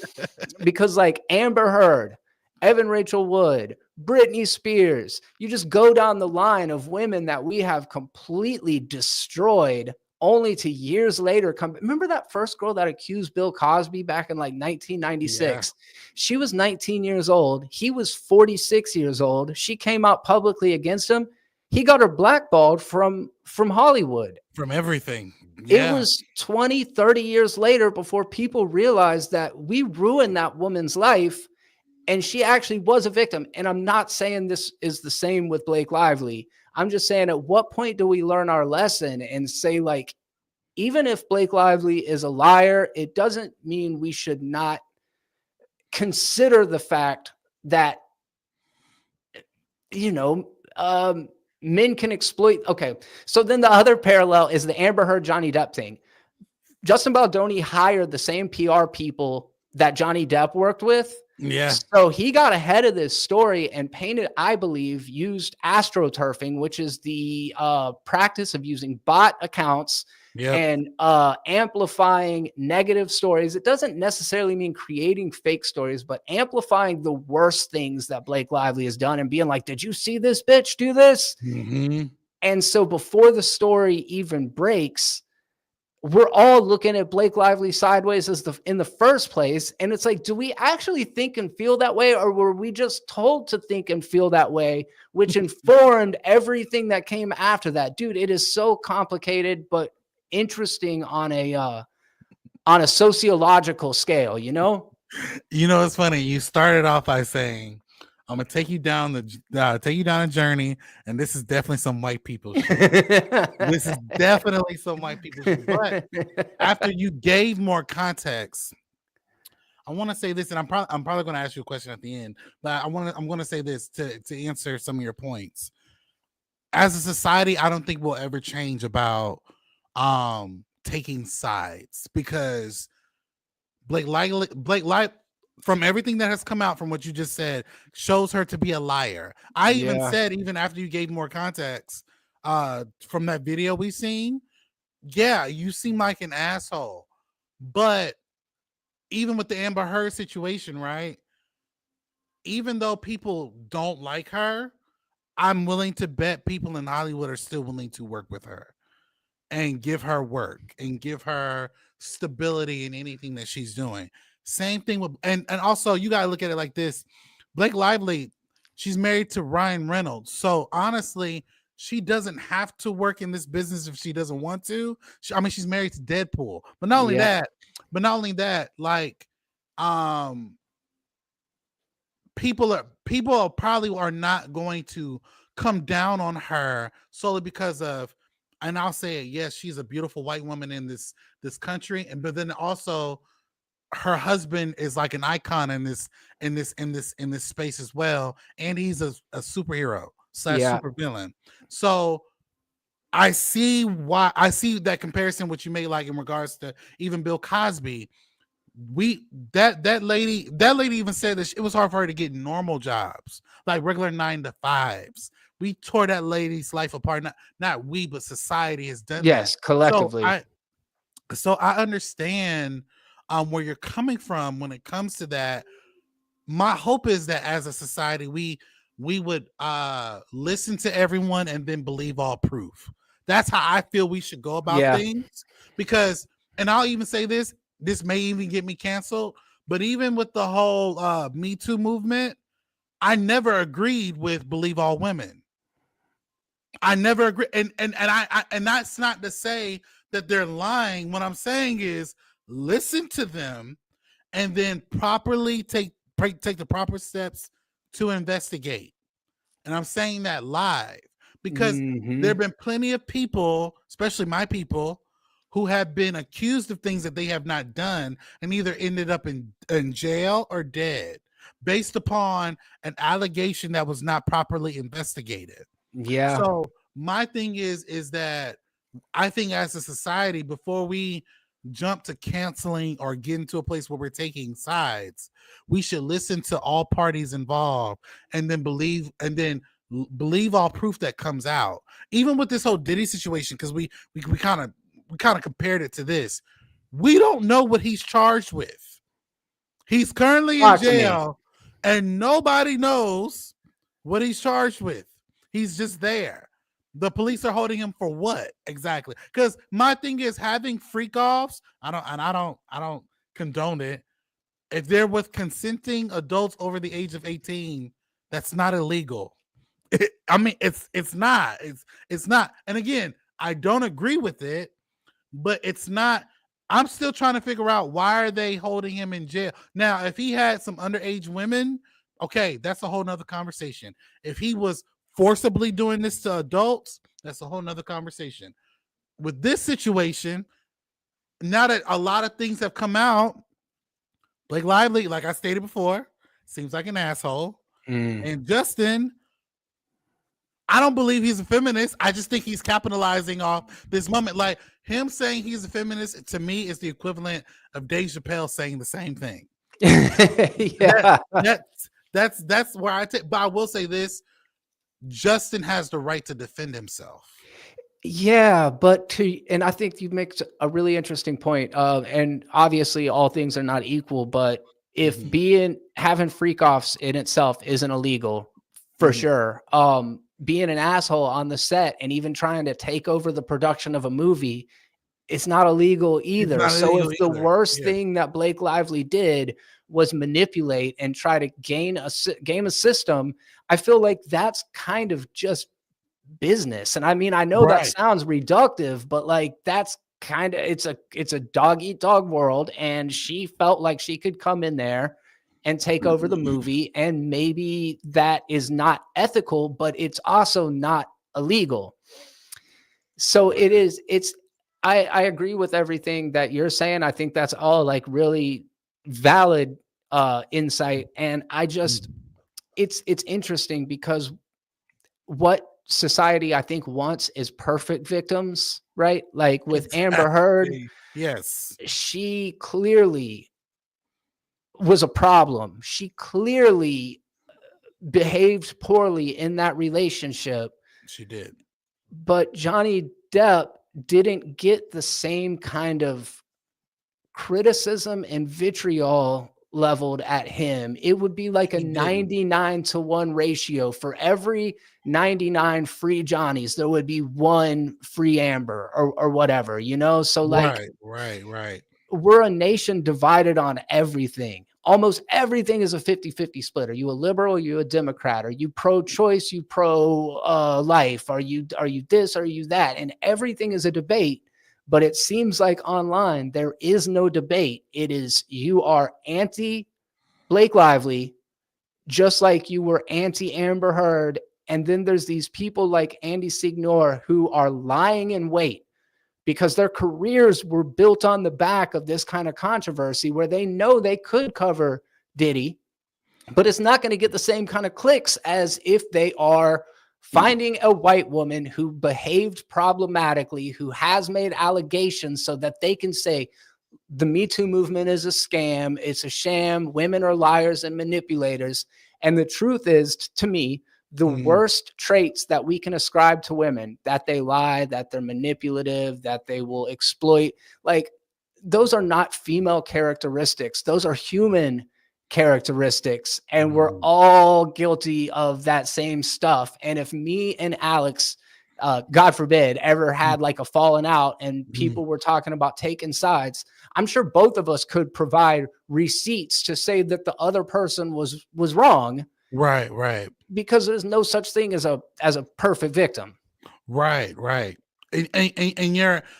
S2: because like Amber Heard, Evan Rachel Wood, Britney Spears, you just go down the line of women that we have completely destroyed, only to years later come. Remember that first girl that accused Bill Cosby back in like 1996? Yeah. She was 19 years old. He was 46 years old. She came out publicly against him. He got her blackballed from Hollywood.
S1: From everything. Yeah.
S2: It was 20, 30 years later before people realized that we ruined that woman's life, and she actually was a victim. And I'm not saying this is the same with Blake Lively. I'm just saying, at what point do we learn our lesson and say, like, even if Blake Lively is a liar, it doesn't mean we should not consider the fact that, men can exploit. Okay. So then the other parallel is the Amber Heard Johnny Depp thing. Justin Baldoni hired the same PR people that Johnny Depp worked with.
S1: Yeah.
S2: So he got ahead of this story and painted, I believe, used astroturfing, which is the practice of using bot accounts and amplifying negative stories. It doesn't necessarily mean creating fake stories, but amplifying the worst things that Blake Lively has done and being like, did you see this bitch do this?
S1: Mm-hmm.
S2: And so before the story even breaks, we're all looking at Blake Lively sideways in the first place. And it's like, do we actually think and feel that way? Or were we just told to think and feel that way, which informed everything that came after that? Dude, it is so complicated, but interesting on a sociological scale,
S1: It's funny. You started off by saying, I'm gonna take you down a journey, and this is definitely some white people shit. This is definitely some white people shit. But after you gave more context, I want to say this, and I'm probably going to ask you a question at the end, but I'm going to say this to answer some of your points. As a society, I don't think we'll ever change about taking sides, because Blake Lively, from everything that has come out from what you just said, shows her to be a liar. I even said, even after you gave more context from that video we seen, yeah, you seem like an asshole. But even with the Amber Heard situation, right? Even though people don't like her, I'm willing to bet people in Hollywood are still willing to work with her and give her work and give her stability in anything that she's doing. Same thing with, and also you got to look at it like this. Blake Lively, she's married to Ryan Reynolds. So honestly, she doesn't have to work in this business if she doesn't want to. She's married to Deadpool. But not only that, like, people probably are not going to come down on her solely because of, and I'll say it, yes, she's a beautiful white woman in this country, but then also her husband is like an icon in this space as well, and he's a superhero / super villain. So I see that comparison which you made, like in regards to even Bill Cosby. That lady even said that it was hard for her to get normal jobs, like regular 9-to-5s. We tore that lady's life apart. Not we, but society has done that.
S2: Yes, collectively.
S1: So I understand where you're coming from when it comes to that. My hope is that as a society, we would listen to everyone and then believe all proof. That's how I feel we should go about things. Because, and I'll even say this may even get me canceled, but even with the whole Me Too movement, I never agreed with believe all women. I never agree, and that's not to say that they're lying. What I'm saying is listen to them and then properly take the proper steps to investigate. And I'm saying that live because there have been plenty of people, especially my people, who have been accused of things that they have not done and either ended up in jail or dead based upon an allegation that was not properly investigated.
S2: Yeah.
S1: So my thing is that I think as a society, before we jump to canceling or get into a place where we're taking sides, we should listen to all parties involved and then believe all proof that comes out. Even with this whole Diddy situation, because we kind of compared it to this. We don't know what he's charged with. He's currently in jail and nobody knows what he's charged with. He's just there. The police are holding him for what exactly? Because my thing is having freak offs. I don't condone it. If they're with consenting adults over the age of 18, that's not illegal. It's not. It's not. And again, I don't agree with it, but it's not. I'm still trying to figure out why are they holding him in jail. Now, if he had some underage women, okay, that's a whole nother conversation. If he was forcibly doing this to adults, that's a whole nother conversation. With this situation, now that a lot of things have come out, Blake Lively, like I stated before, seems like an asshole. And Justin, I don't believe he's a feminist. I just think he's capitalizing off this moment. Like him saying he's a feminist, to me, is the equivalent of Dave Chappelle saying the same thing. That's where I take. But I will say this: Justin has the right to defend himself.
S2: Yeah, and I think you make a really interesting point. And obviously, all things are not equal. But if having freak offs in itself isn't illegal, for sure. Being an asshole on the set and even trying to take over the production of a movie, it's not illegal either. So if the worst thing that Blake Lively did was manipulate and try to game a system, I feel like that's kind of just business. And I mean, I know that sounds reductive, but like that's kind of, it's a dog eat dog world. And she felt like she could come in there and take over the movie. And maybe that is not ethical, but it's also not illegal. So I agree with everything that you're saying. I think that's all like really valid insight. And it's interesting because what society I think wants is perfect victims, right? Like with Amber Heard,
S1: yes,
S2: she clearly was a problem. She clearly behaved poorly in that relationship.
S1: she did.
S2: But Johnny Depp didn't get the same kind of criticism and vitriol leveled at him. It would be like a 99-to-1 ratio. For every 99 free Johnnies, there would be one free Amber or whatever, you know? So like,
S1: right.
S2: We're a nation divided on everything. Almost everything is a 50-50 split. Are you a liberal? Are you a Democrat? Are you pro-choice? You pro-life? Are you this? Are you that? And everything is a debate. But it seems like online, there is no debate. It is, you are anti Blake Lively, just like you were anti Amber Heard. And then there's these people like Andy Signor who are lying in wait because their careers were built on the back of this kind of controversy where they know they could cover Diddy, but it's not going to get the same kind of clicks as if they are finding a white woman who behaved problematically, who has made allegations so that they can say the Me Too movement is a scam, it's a sham, women are liars and manipulators. And the truth is, to me, the worst traits that we can ascribe to women, that they lie, that they're manipulative, that they will exploit, like those are not female characteristics. Those are human characteristics. And we're all guilty of that same stuff. And if me and Alex, God forbid, ever had like a falling out and people were talking about taking sides, I'm sure both of us could provide receipts to say that the other person was wrong.
S1: Right.
S2: Because there's no such thing as a perfect victim.
S1: Right. And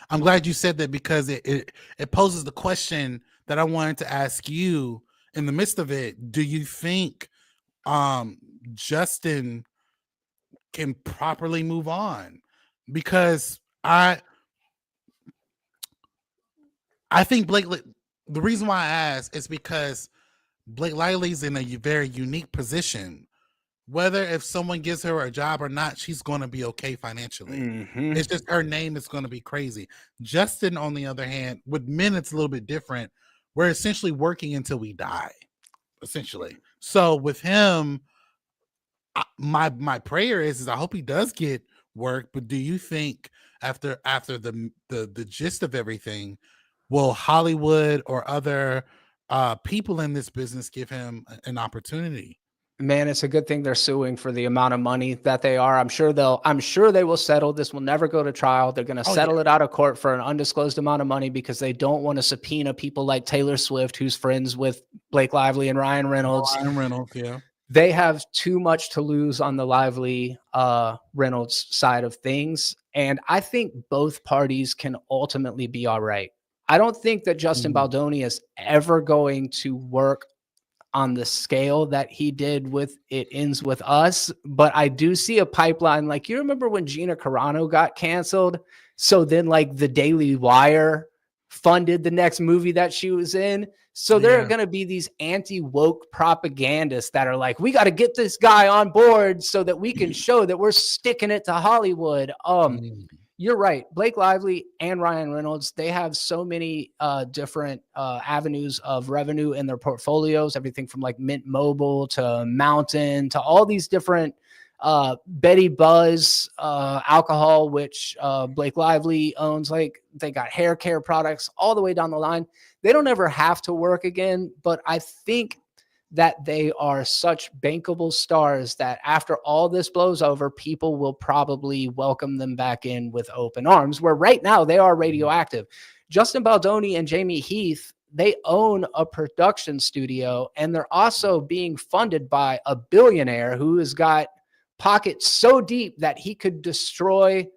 S1: I'm glad you said that because it poses the question that I wanted to ask you in the midst of it. Do you think Justin can properly move on? Because I think the reason why I ask is because Blake Lively's in a very unique position. Whether if someone gives her a job or not, she's going to be okay financially. It's just her name is going to be crazy. Justin, on the other hand, with men, it's a little bit different. We're essentially working until we die, essentially. So with him, my prayer is I hope he does get work. But do you think after the gist of everything, will Hollywood or other people in this business give him an opportunity?
S2: Man, it's a good thing they're suing for the amount of money that they are. I'm sure they will settle. This will never go to trial. They're going to settle it out of court for an undisclosed amount of money because they don't want to subpoena people like Taylor Swift, who's friends with Blake Lively and Ryan Reynolds.
S1: Yeah.
S2: They have too much to lose on the Lively Reynolds side of things. And I think both parties can ultimately be all right. I don't think that Justin Baldoni is ever going to work on the scale that he did with It Ends With Us. But I do see a pipeline. Like, you remember when Gina Carano got canceled? So then like the Daily Wire funded the next movie that she was in. So there are going to be these anti-woke propagandists that are like, we got to get this guy on board so that we can show that we're sticking it to Hollywood. You're right. Blake Lively and Ryan Reynolds, they have so many different avenues of revenue in their portfolios, everything from like Mint Mobile to Mountain to all these different Betty Buzz alcohol, which Blake Lively owns. Like, they got hair care products all the way down the line. They don't ever have to work again, but I think that they are such bankable stars that after all this blows over, people will probably welcome them back in with open arms, where right now they are radioactive. Justin Baldoni and Jamie Heath, they own a production studio, and they're also being funded by a billionaire who has got pockets so deep that he could destroy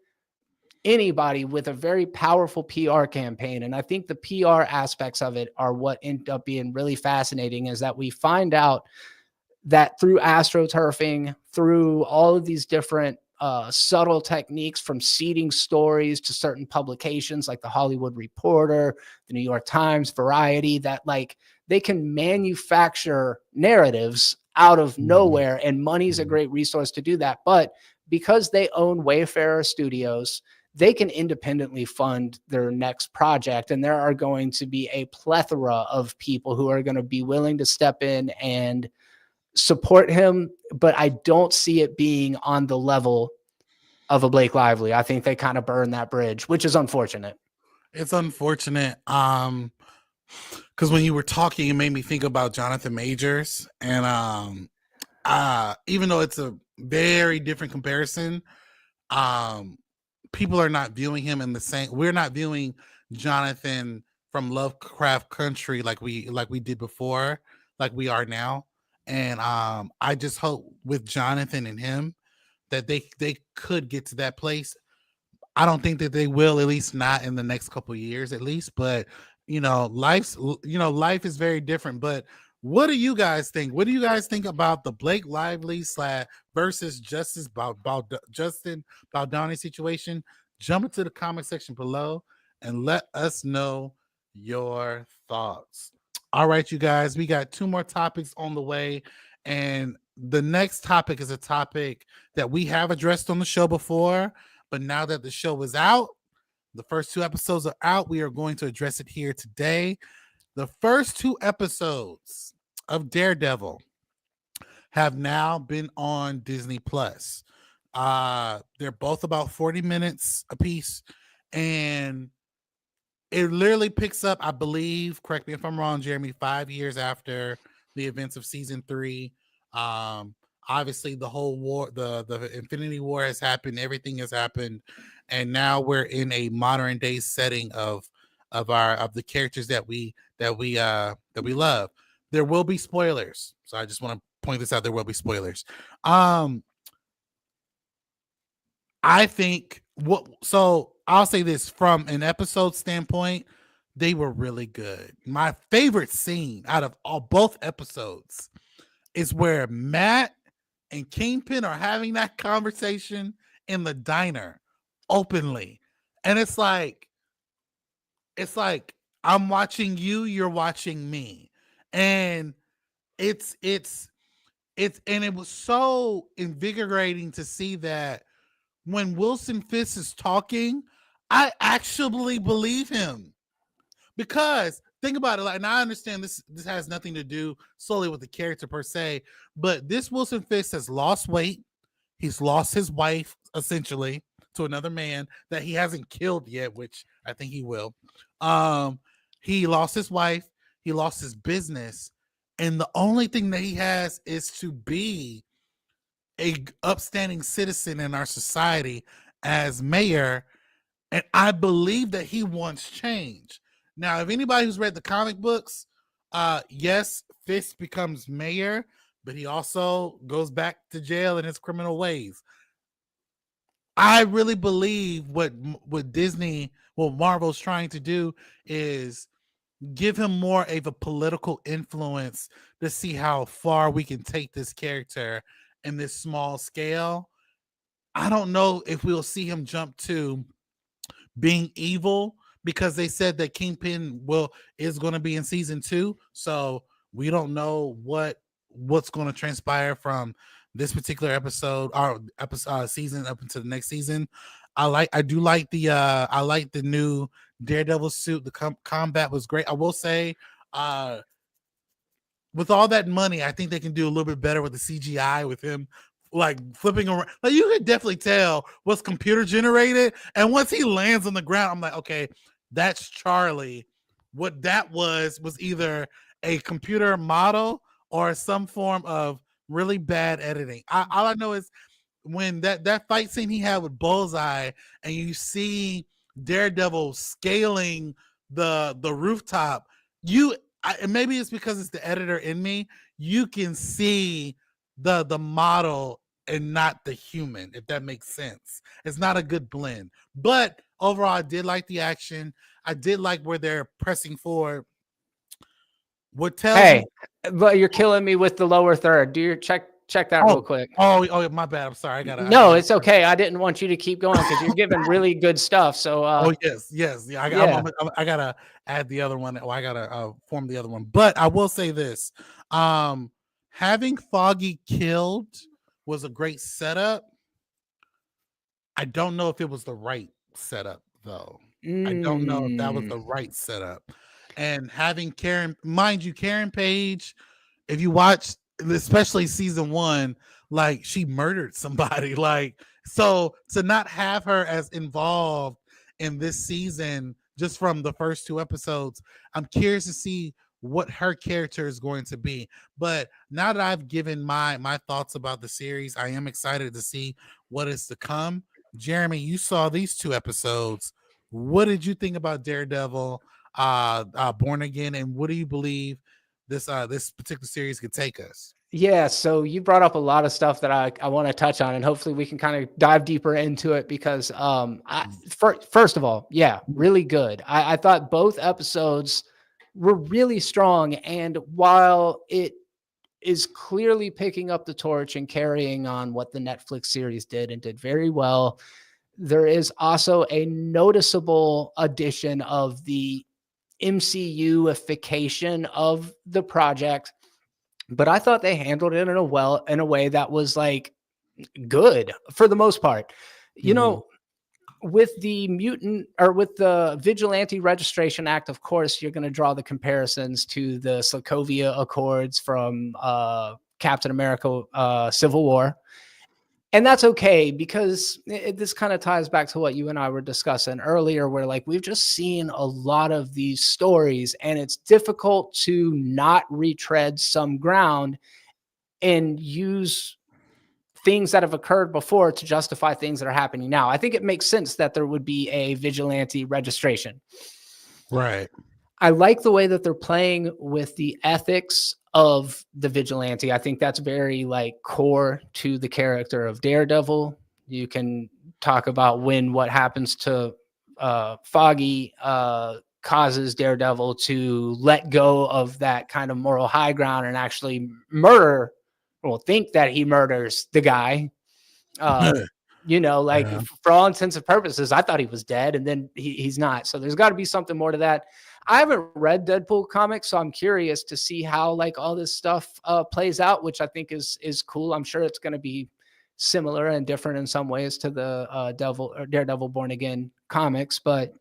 S2: anybody with a very powerful PR campaign. And I think the PR aspects of it are what end up being really fascinating, is that we find out that through astroturfing, through all of these different subtle techniques, from seeding stories to certain publications like the Hollywood Reporter, the New York Times, Variety, that like they can manufacture narratives out of nowhere, and money's a great resource to do that. But because they own Wayfarer Studios, they can independently fund their next project. And there are going to be a plethora of people who are going to be willing to step in and support him. But I don't see it being on the level of a Blake Lively. I think they kind of burned that bridge, which is unfortunate.
S1: It's unfortunate. Because when you were talking, it made me think about Jonathan Majors. And even though it's a very different comparison, people are not viewing him in the same. We're not viewing Jonathan from Lovecraft Country like we did before, like we are now. And I just hope with Jonathan and him that they could get to that place. I don't think that they will, at least not in the next couple of years, at least. But life is very different. But what do you guys think? What do you guys think about the Blake Lively versus Justin Baldoni situation? Jump into the comment section below and let us know your thoughts. All right, you guys, we got 2 more topics on the way. And the next topic is a topic that we have addressed on the show before. But now that the show is out, the first 2 episodes are out, we are going to address it here today. The first 2 episodes of Daredevil have now been on Disney Plus. They're both about 40 minutes a piece, and it literally picks up, I believe, correct me if I'm wrong, Jeremy, 5 years after the events of season 3. Obviously the whole war, the Infinity War has happened, everything has happened, and now we're in a modern day setting of the characters that we love. There will be spoilers, so I just want to point this out. There will be spoilers. I think so I'll say this, from an episode standpoint, they were really good. My favorite scene out of both episodes is where Matt and Kingpin are having that conversation in the diner openly. And it's like I'm watching you, you're watching me. And and it was so invigorating to see that when Wilson Fisk is talking, I actually believe him. Because think about it, like, and I understand this has nothing to do solely with the character per se, but this Wilson Fisk has lost weight. He's lost his wife, essentially, to another man that he hasn't killed yet, which I think he will. He lost his wife. He lost his business. And the only thing that he has is to be a upstanding citizen in our society as mayor. And I believe that he wants change. Now, if anybody who's read the comic books, yes, Fisk becomes mayor, but he also goes back to jail in his criminal ways. I really believe what Marvel's trying to do is give him more of a political influence to see how far we can take this character in this small scale. I don't know if we'll see him jump to being evil, because they said that Kingpin is going to be in season 2. So we don't know what's going to transpire from this particular episode or season up into the next season. I do like the new Daredevil suit. The combat was great. I will say, with all that money, I think they can do a little bit better with the CGI, with him like flipping around. Like, you could definitely tell what's computer generated. And once he lands on the ground, I'm like, okay, that's Charlie. What that was either a computer model or some form of really bad editing. All I know is when that fight scene he had with Bullseye, and you see Daredevil scaling the rooftop, maybe it's because it's the editor in me, you can see the model and not the human, if that makes sense. It's not a good blend. But overall, I did like the action. I did like where they're pressing forward. What tells me,
S2: but you're killing me with the lower third. Do your check that real quick.
S1: Oh, my bad. I'm sorry.
S2: No, it's okay. I didn't want you to keep going because you're giving really good stuff. So,
S1: yes. Yeah.
S2: Yeah.
S1: I gotta add the other one. I gotta form the other one. But I will say this: having Foggy killed was a great setup. I don't know if it was the right setup, though. I don't know if that was the right setup. And having Karen, mind you, Karen Page, if you watch, especially season 1, like she murdered somebody. Like, so to not have her as involved in this season, just from the first 2 episodes, I'm curious to see what her character is going to be. But now that I've given my thoughts about the series, I am excited to see what is to come. Jeremy, you saw these 2 episodes. What did you think about Daredevil, Born Again, and what do you believe this particular series could take us?
S2: Yeah, so you brought up a lot of stuff that I want to touch on, and hopefully we can kind of dive deeper into it because first of all, yeah, really good. I thought both episodes were really strong, and while it is clearly picking up the torch and carrying on what the Netflix series did and did very well, there is also a noticeable addition of the MCU-ification of the project. But I thought they handled it in a way that was like good for the most part. You know, with the Vigilante Registration Act, of course, you're going to draw the comparisons to the Sokovia Accords from Captain America Civil War. And that's okay because this kind of ties back to what you and I were discussing earlier, where like we've just seen a lot of these stories and it's difficult to not retread some ground and use things that have occurred before to justify things that are happening now. I think it makes sense that there would be a vigilante registration.
S1: Right.
S2: I like the way that they're playing with the ethics of the vigilante. I think that's very like core to the character of Daredevil. You can talk about when what happens to Foggy causes Daredevil to let go of that kind of moral high ground and actually think that he murders the guy. You know, like for all intents and purposes, I thought he was dead and then he's not. So there's got to be something more to that. I haven't read Deadpool comics, so I'm curious to see how like all this stuff plays out, which I think is cool. I'm sure it's going to be similar and different in some ways to the Daredevil Born Again comics. But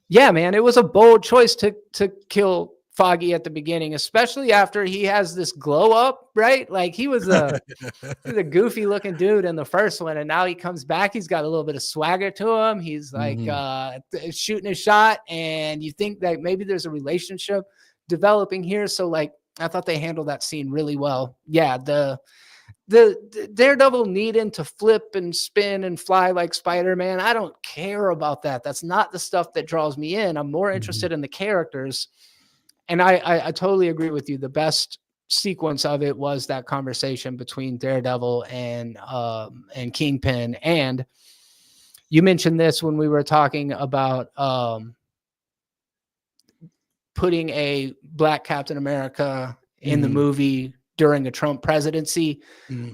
S2: yeah, man, it was a bold choice to kill Foggy at the beginning, especially after he has this glow up, right? Like he was a goofy looking dude in the first one, and now he comes back. He's got a little bit of swagger to him. He's like shooting a shot, and you think that maybe there's a relationship developing here. So like I thought they handled that scene really well. Yeah, the Daredevil needing to flip and spin and fly like Spider-Man, I don't care about that. That's not the stuff that draws me in. I'm more interested in the characters. And I totally agree with you. The best sequence of it was that conversation between Daredevil and Kingpin. And you mentioned this when we were talking about putting a Black Captain America in the movie during a Trump presidency.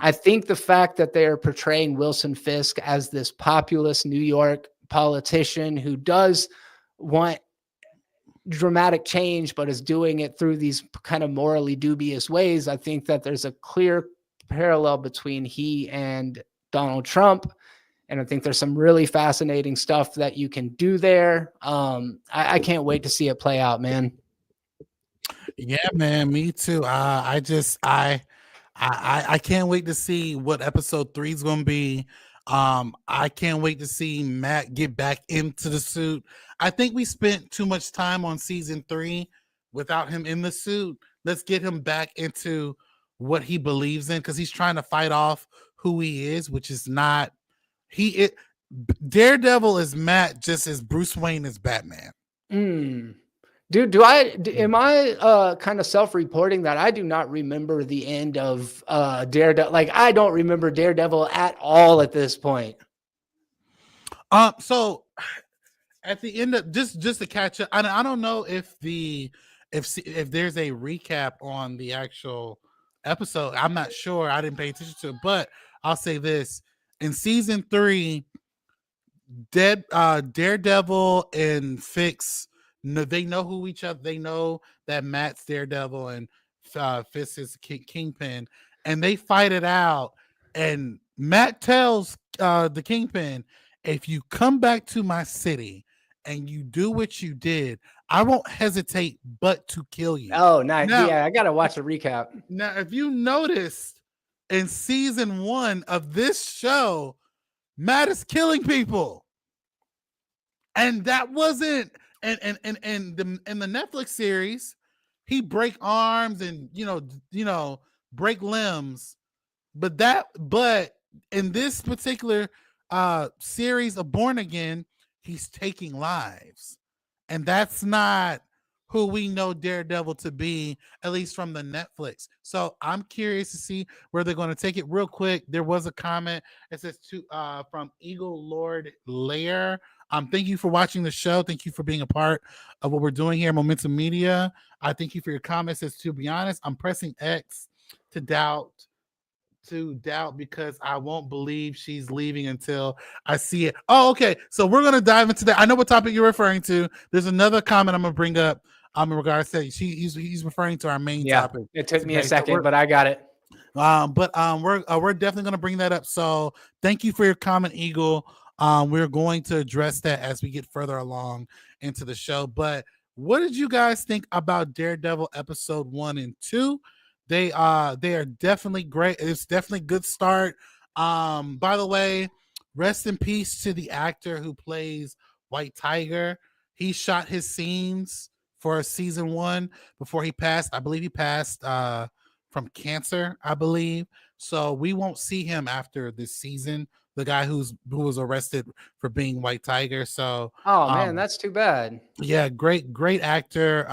S2: I think the fact that they're portraying Wilson Fisk as this populist New York politician who does want dramatic change, but is doing it through these kind of morally dubious ways. I think that there's a clear parallel between he and Donald Trump. And I think there's some really fascinating stuff that you can do there. I can't wait to see it play out, man.
S1: Yeah, man, me too. I can't wait to see what episode 3 is going to be. I can't wait to see Matt get back into the suit. I think we spent too much time on season 3 without him in the suit. Let's get him back into what he believes in, because he's trying to fight off who he is, which is not Daredevil is Matt just as Bruce Wayne is Batman.
S2: Dude, am I kind of self-reporting that I do not remember the end of Daredevil? Like, I don't remember Daredevil at all at this point.
S1: So at the end of just to catch up, I don't know if there's a recap on the actual episode. I'm not sure. I didn't pay attention to it, but I'll say this: in season 3, Daredevil and Fix, they know who each other. They know that Matt's Daredevil and Fix is Kingpin, and they fight it out. And Matt tells the Kingpin, "If you come back to my city and you do what you did, I won't hesitate but to kill you."
S2: Oh, nice.
S1: Now,
S2: Yeah, I gotta watch a recap.
S1: now, if you noticed in season 1 of this show, Matt is killing people. And that wasn't and in the Netflix series, he break arms and break limbs. But in this particular series of Born Again, he's taking lives. And that's not who we know Daredevil to be, at least from the Netflix. So I'm curious to see where they're going to take it. Real quick, there was a comment. It says from Eagle Lord Lair. Thank you for watching the show. Thank you for being a part of what we're doing here, Momentum Media. I thank you for your comments. Says, to be honest, I'm pressing X to doubt because I won't believe she's leaving until I see it. Oh, okay. So we're gonna dive into that. I know what topic you're referring to. There's another comment I'm gonna bring up in regards to he's referring to our main topic.
S2: It took me a
S1: Okay,
S2: second, but I got it.
S1: We're definitely gonna bring that up. So thank you for your comment, Eagle. We're going to address that as we get further along into the show. But what did you guys think about Daredevil episode 1 and 2? They are definitely great. It's definitely a good start. By the way, rest in peace to the actor who plays White Tiger. He shot his scenes for season 1 before he passed. I believe he passed from cancer, I believe. So we won't see him after this season. The guy who was arrested for being White Tiger. So
S2: man, that's too bad.
S1: Yeah, great actor.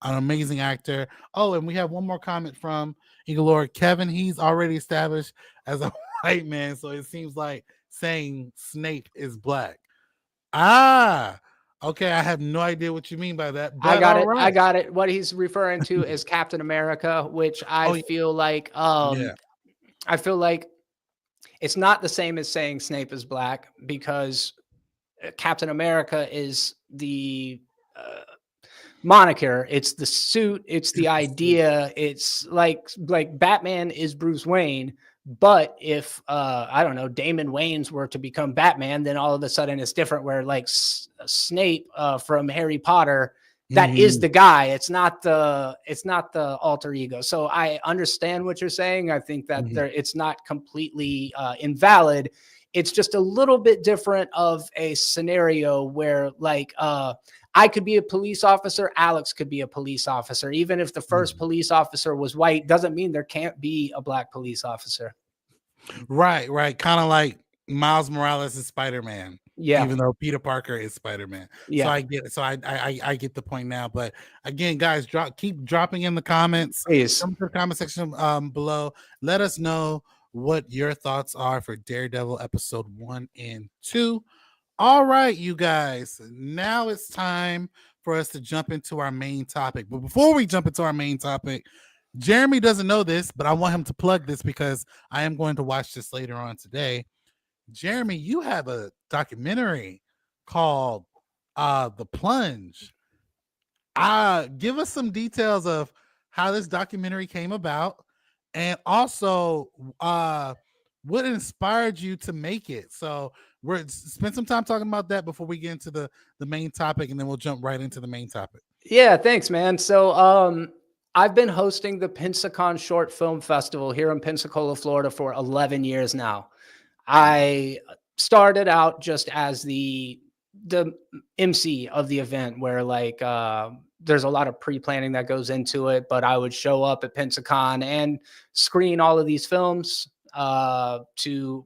S1: An amazing actor. Oh, and we have one more comment from Eagle Lord Kevin. He's already established as a white man, so it seems like saying Snape is black. Okay. I have no idea what you mean by that. But
S2: I got it.
S1: right.
S2: I got it. What he's referring to is Captain America, which I feel like I feel like it's not the same as saying Snape is black, because Captain America is the moniker. It's the suit. It's the idea. It's like Batman is Bruce Wayne. But if I don't know, Damon Wayans were to become Batman, then all of a sudden it's different. Where like Snape from Harry Potter, that is the guy. It's not the alter ego. So I understand what you're saying. I think that it's not completely invalid. It's just a little bit different of a scenario where like I could be a police officer. Alex could be a police officer. Even if the first police officer was white, doesn't mean there can't be a black police officer.
S1: Right. Kind of like Miles Morales is Spider-Man.
S2: Yeah.
S1: Even though Peter Parker is Spider-Man.
S2: Yeah.
S1: So I get it. So I get the point now. But again, guys, keep dropping in the comments.
S2: Please.
S1: Come to the comment section below. Let us know what your thoughts are for Daredevil episode 1 and 2. All right, you guys. Now it's time for us to jump into our main topic. But before we jump into our main topic, Jeremy doesn't know this, but I want him to plug this because I am going to watch this later on today. Jeremy, you have a documentary called The Plunge. Give us some details of how this documentary came about, and also what inspired you to make it. So we're spend some time talking about that before we get into the main topic, and then we'll jump right into the main topic.
S2: Yeah, thanks, man. So I've been hosting the Pensacon Short Film Festival here in Pensacola, Florida for 11 years now. I started out just as the MC of the event, where like there's a lot of pre-planning that goes into it, but I would show up at Pensacon and screen all of these films to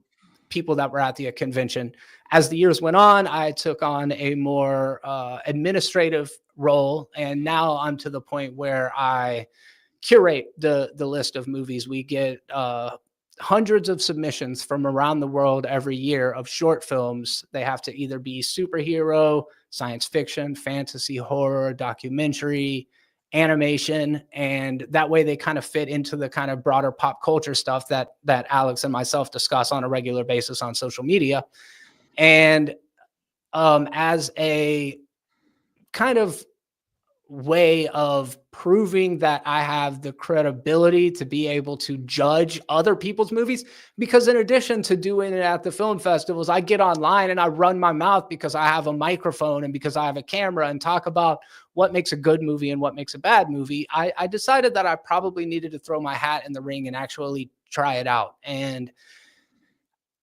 S2: people that were at the convention. as the years went on, I took on a more administrative role, and now I'm to the point where I curate the list of movies. We get hundreds of submissions from around the world every year of short films. They have to either be superhero, science fiction, fantasy, horror, documentary, animation, and that way they kind of fit into the kind of broader pop culture stuff that Alex and myself discuss on a regular basis on social media. And as a kind of way of proving that I have the credibility to be able to judge other people's movies, because in addition to doing it at the film festivals, I get online and I run my mouth because I have a microphone and because I have a camera and talk about what makes a good movie and what makes a bad movie. I decided that I probably needed to throw my hat in the ring and actually try it out. And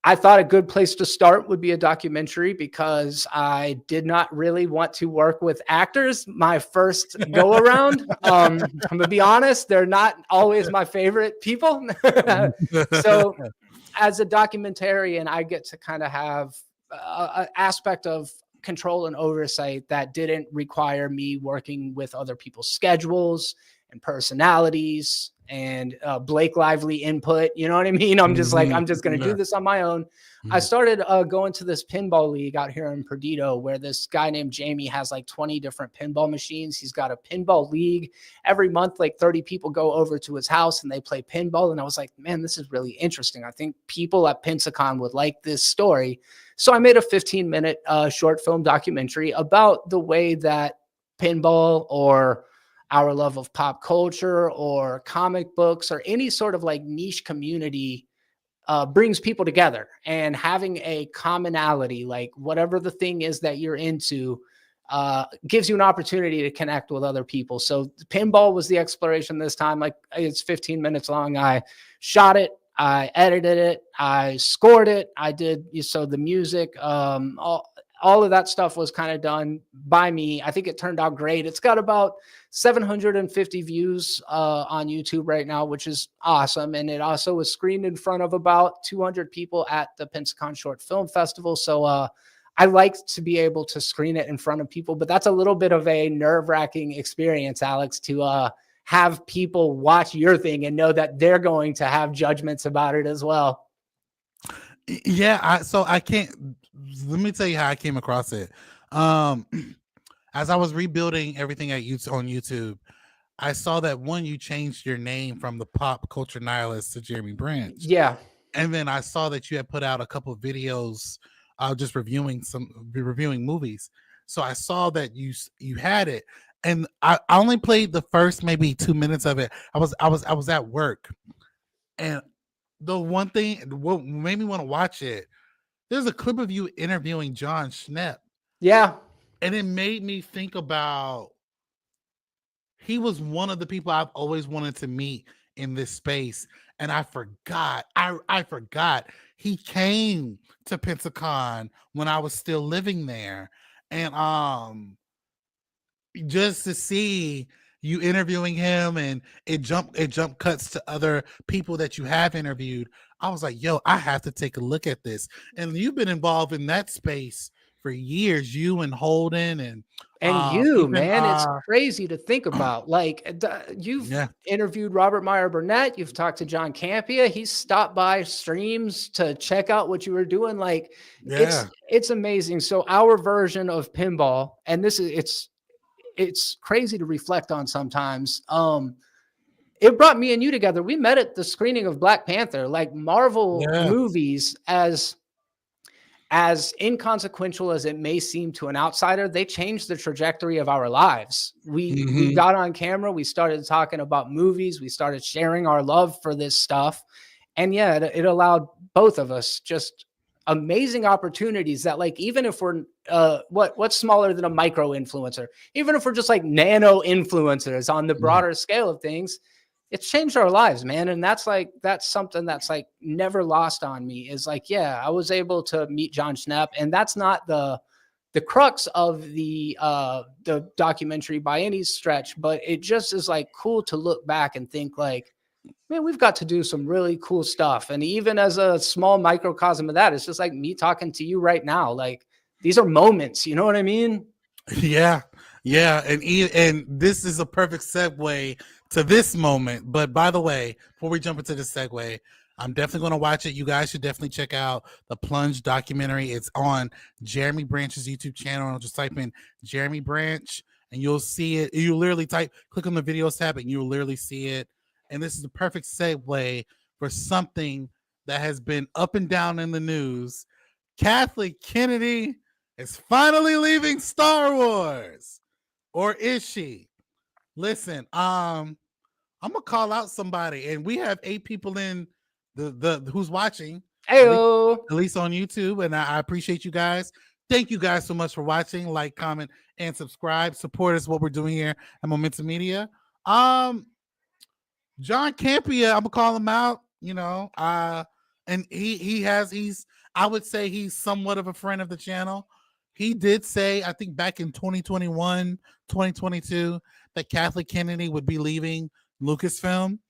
S2: I thought a good place to start would be a documentary because I did not really want to work with actors my first go around. I'm going to be honest, they're not always my favorite people. So as a documentarian, I get to kind of have an aspect of control and oversight that didn't require me working with other people's schedules and personalities and Blake Lively input. You know what I mean? I'm just like, I'm just going to do this on my own. I started going to this pinball league out here in Perdido where this guy named Jamie has like 20 different pinball machines. He's got a pinball league. Every month, like 30 people go over to his house and they play pinball. And I was like, man, this is really interesting. I think people at Pensacon would like this story. So I made a 15-minute short film documentary about the way that pinball or our love of pop culture or comic books or any sort of like niche community brings people together, and having a commonality, like whatever the thing is that you're into, gives you an opportunity to connect with other people. So pinball was the exploration this time. Like, it's 15 minutes long. I shot it, I edited it, I scored it, I did so the music, all of that stuff was kind of done by me. I think it turned out great. It's got about 750 views on YouTube right now, which is awesome. And it also was screened in front of about 200 people at the Pensacon Short Film Festival. So I like to be able to screen it in front of people, but that's a little bit of a nerve-wracking experience, Alex, to have people watch your thing and know that they're going to have judgments about it as well.
S1: Yeah, so I can't. Let me tell you how I came across it. As I was rebuilding everything on YouTube, I saw that you changed your name from the Pop Culture Nihilist to Jeremy Branch.
S2: Yeah.
S1: And then I saw that you had put out a couple of videos just reviewing movies. So I saw that you had it. And I only played the first maybe 2 minutes of it. I was at work. And the one thing what made me want to watch it, there's a clip of you interviewing John Schnepp.
S2: Yeah.
S1: And it made me think about, he was one of the people I've always wanted to meet in this space. And I forgot. I forgot. He came to Pensacon when I was still living there. And just to see you interviewing him, and it jump cuts to other people that you have interviewed, I was like, yo, I have to take a look at this. And you've been involved in that space for years, you and Holden and
S2: you, man, it's crazy to think about. Like, you've interviewed Robert Meyer Burnett, you've talked to John Campia, he's stopped by streams to check out what you were doing. Like, it's amazing. So our version of pinball, and this is it's crazy to reflect on sometimes. It brought me and you together. We met at the screening of Black Panther. Like, Marvel movies, as inconsequential as it may seem to an outsider, they changed the trajectory of our lives. We got on camera, we started talking about movies, we started sharing our love for this stuff. And yeah, it allowed both of us just amazing opportunities that, like, even if we're what's smaller than a micro influencer, even if we're just like nano influencers on the broader scale of things, it's changed our lives, man. And that's something that's like never lost on me, is like, yeah, I was able to meet John Schnepp, and that's not the crux of the documentary by any stretch, but it just is like cool to look back and think like, man, we've got to do some really cool stuff. And even as a small microcosm of that, it's just like me talking to you right now. Like, these are moments, you know what I mean?
S1: Yeah, yeah, and this is a perfect segue to this moment. But by the way, before we jump into this segue, I'm definitely going to watch it. You guys should definitely check out the Plunge documentary. It's on Jeremy Branch's YouTube channel. I'll just type in Jeremy Branch, and you'll see it. You literally click on the videos tab, and you'll literally see it. And this is the perfect segue for something that has been up and down in the news. Kathleen Kennedy is finally leaving Star Wars, or is she? Listen, I'm gonna call out somebody, and we have 8 people in the who's watching, at least on YouTube, and I appreciate you guys. Thank you guys so much for watching. Like, comment, and subscribe. Support us what we're doing here at Momentum Media. John Campia, I'm gonna call him out. And he's I would say he's somewhat of a friend of the channel. He did say, I think back in 2021, 2022, that Kathleen Kennedy would be leaving Lucasfilm,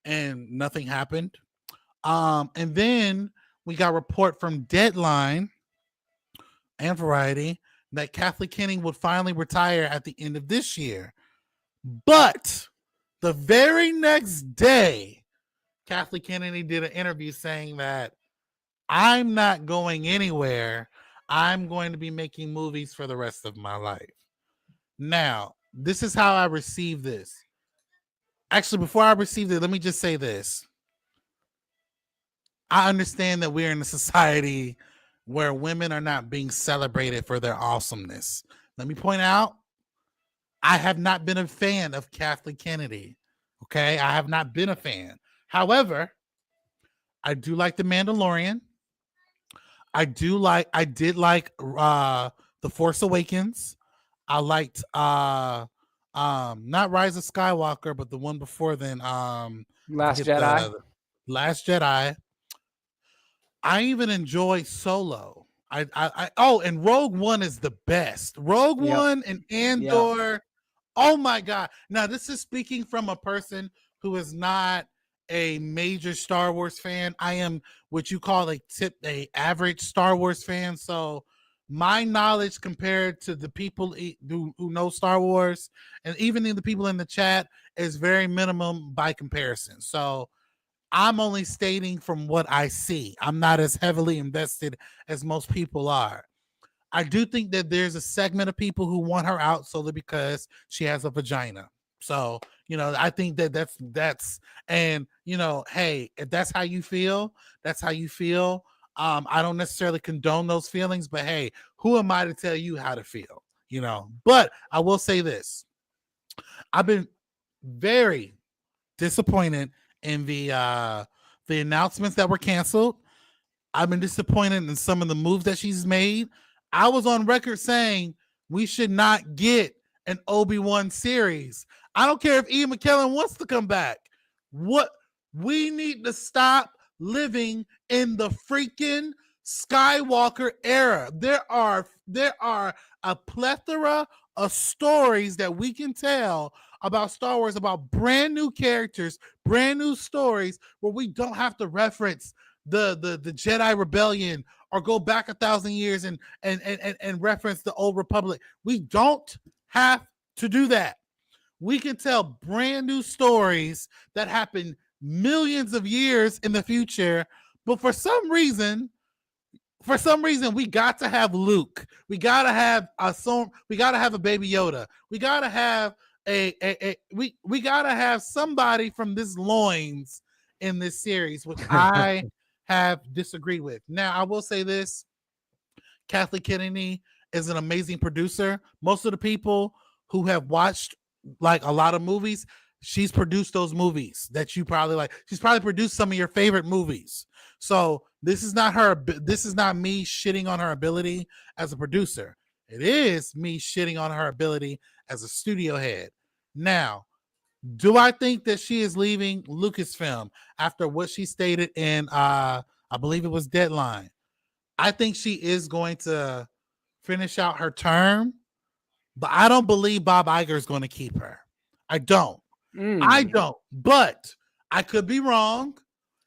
S1: and nothing happened. And then we got a report from Deadline and Variety that Kathleen Kennedy would finally retire at the end of this year. But the very next day, Kathleen Kennedy did an interview saying that I'm not going anywhere. I'm going to be making movies for the rest of my life. Now, this is how I received this. Actually, before I received it, let me just say this. I understand that we're in a society where women are not being celebrated for their awesomeness. Let me point out, I have not been a fan of Kathleen Kennedy. Okay, I have not been a fan. However, I do like The Mandalorian. I did like The Force Awakens. I liked not Rise of Skywalker, but the one before then,
S2: Last Jedi.
S1: Last Jedi. I even enjoy Solo. And Rogue One is the best. Rogue One and Andor. Yep. Oh my God. Now, this is speaking from a person who is not a major Star Wars fan. I am what you call a average Star Wars fan. So my knowledge compared to the people who know Star Wars, and even the people in the chat, is very minimum by comparison. So I'm only stating from what I see. I'm not as heavily invested as most people are. I do think that there's a segment of people who want her out solely because she has a vagina. So, I think that's, and, hey, if that's how you feel, that's how you feel. I don't necessarily condone those feelings, but hey, who am I to tell you how to feel? But I will say this. I've been very disappointed in the announcements that were canceled. I've been disappointed in some of the moves that she's made. I was on record saying we should not get an Obi-Wan series. I don't care if Ian McKellen wants to come back. What we need to stop living in the freaking Skywalker era. There are a plethora of stories that we can tell about Star Wars, about brand new characters, brand new stories, where we don't have to reference the Jedi Rebellion or go back 1,000 years and reference the Old Republic. We don't have to do that. We can tell brand new stories that happen millions of years in the future, but for some reason, we got to have Luke. We got to have we got to have a Baby Yoda. We got to have we got to have somebody from this loins in this series, which I have disagreed with. Now, I will say this. Kathleen Kennedy is an amazing producer. Most of the people who have watched like a lot of movies, she's produced those movies that you probably like. She's probably produced some of your favorite movies. So this is not me shitting on her ability as a producer. It is me shitting on her ability as a studio head. Now, do I think that she is leaving Lucasfilm after what she stated in I believe it was Deadline? I think she is going to finish out her term, but I don't believe Bob Iger is going to keep her. I don't. I don't. But I could be wrong.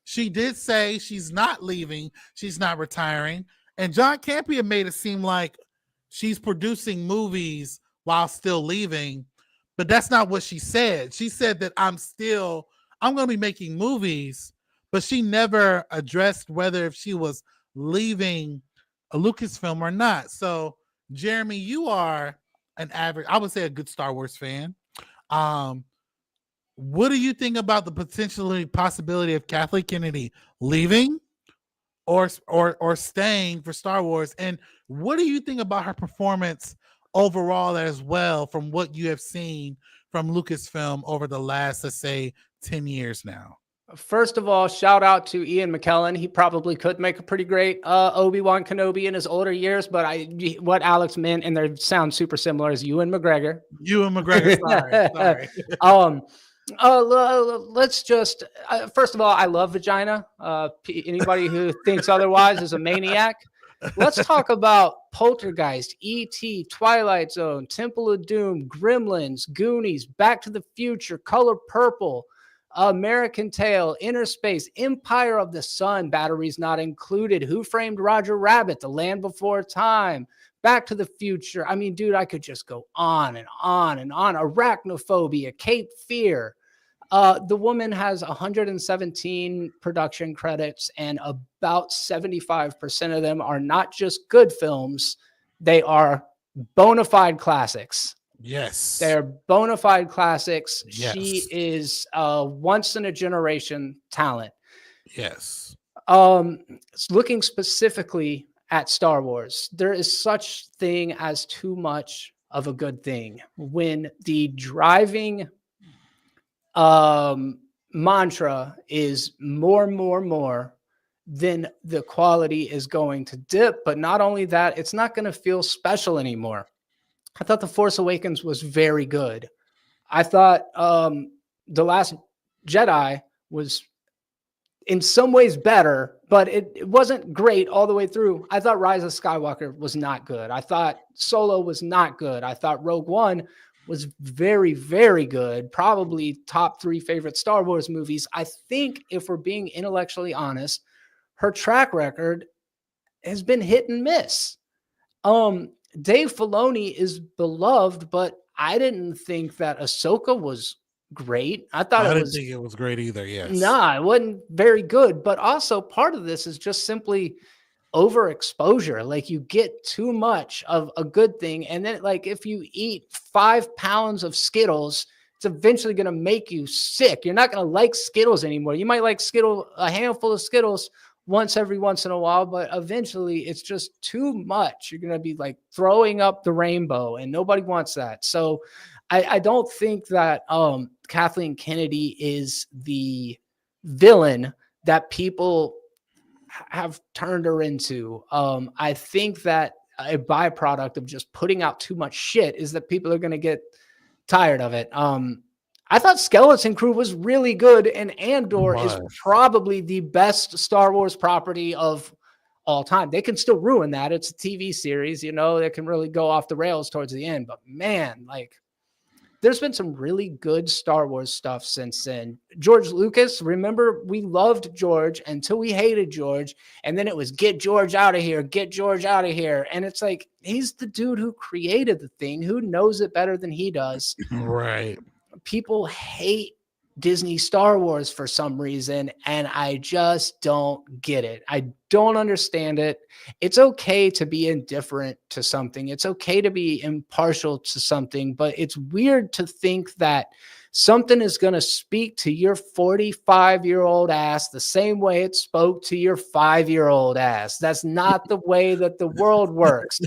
S1: She did say she's not leaving. She's not retiring. And John Campea made it seem like she's producing movies while still leaving. But that's not what she said. She said that I'm going to be making movies, but she never addressed whether if she was leaving a Lucasfilm or not. So, Jeremy, you are an average, I would say a good Star Wars fan. What do you think about the possibility of Kathleen Kennedy leaving or staying for Star Wars? And what do you think about her performance overall as well from what you have seen from Lucasfilm over the last, let's say, 10 years now?
S2: First of all, shout out to Ian McKellen. He probably could make a pretty great Obi-Wan Kenobi in his older years, but what Alex meant, and they sound super similar, is Ewan McGregor.
S1: Ewan McGregor, sorry.
S2: Let's just, first of all, I love vagina. Anybody who thinks otherwise is a maniac. Let's talk about Poltergeist, E.T., Twilight Zone, Temple of Doom, Gremlins, Goonies, Back to the Future, Color Purple, American Tail, Inner Space, Empire of the Sun, batteries not included, Who Framed Roger Rabbit, The Land Before Time, Back to the Future. I mean, dude, I could just go on and on and on. Arachnophobia, Cape Fear. The woman has 117 production credits, and about 75% of them are not just good films. They are bona fide classics.
S1: Yes.
S2: They're bona fide classics.
S1: Yes.
S2: She is a once in a generation talent.
S1: Yes.
S2: Looking specifically at Star Wars, there is such thing as too much of a good thing. When the driving mantra is more, then the quality is going to dip. But not only that, it's not going to feel special anymore. I thought The Force Awakens was very good. I thought The Last Jedi was in some ways better, but it wasn't great all the way through. I thought Rise of Skywalker was not good. I thought Solo was not good. I thought Rogue One was very, very good. Probably top 3 favorite Star Wars movies. I think if we're being intellectually honest, her track record has been hit and miss. Dave Filoni is beloved, but I didn't think that Ahsoka was great. I didn't
S1: think it was great either. Yes.
S2: Nah, it wasn't very good. But also part of this is just simply overexposure. Like you get too much of a good thing. And then like if you eat 5 pounds of Skittles, it's eventually going to make you sick. You're not going to like Skittles anymore. You might like a handful of Skittles every once in a while, but eventually it's just too much. You're going to be like throwing up the rainbow, and nobody wants that. So I don't think that Kathleen Kennedy is the villain that people have turned her into. I think that a byproduct of just putting out too much shit is that people are going to get tired of it. I thought Skeleton Crew was really good, and Andor is probably the best Star Wars property of all time. They can still ruin that. It's a TV series, you know, that can really go off the rails towards the end. But man, like there's been some really good Star Wars stuff since then. George Lucas, remember, we loved George until we hated George. And then it was get George out of here, get George out of here. And it's like, he's the dude who created the thing, who knows it better than he does.
S1: Right.
S2: People hate Disney Star Wars for some reason, and I just don't get it. I don't understand it. It's okay to be indifferent to something. It's okay to be impartial to something, but it's weird to think that something is going to speak to your 45-year-old ass the same way it spoke to your 5-year-old ass. That's not the way that the world works.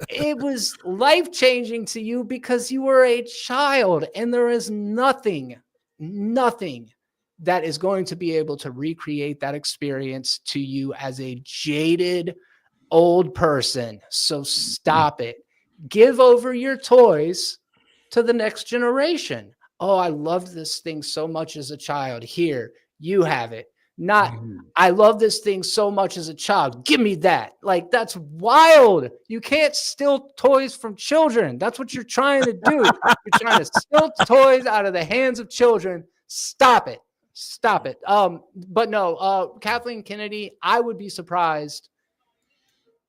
S2: It was life-changing to you because you were a child, and there is nothing that is going to be able to recreate that experience to you as a jaded old person. So stop it. Give over your toys to the next generation. Oh, I loved this thing so much as a child. Here, you have it. Not, I love this thing so much as a child. Give me that. Like, that's wild. You can't steal toys from children. That's what you're trying to do. You're trying to steal toys out of the hands of children. Stop it. Stop it. But no, Kathleen Kennedy, I would be surprised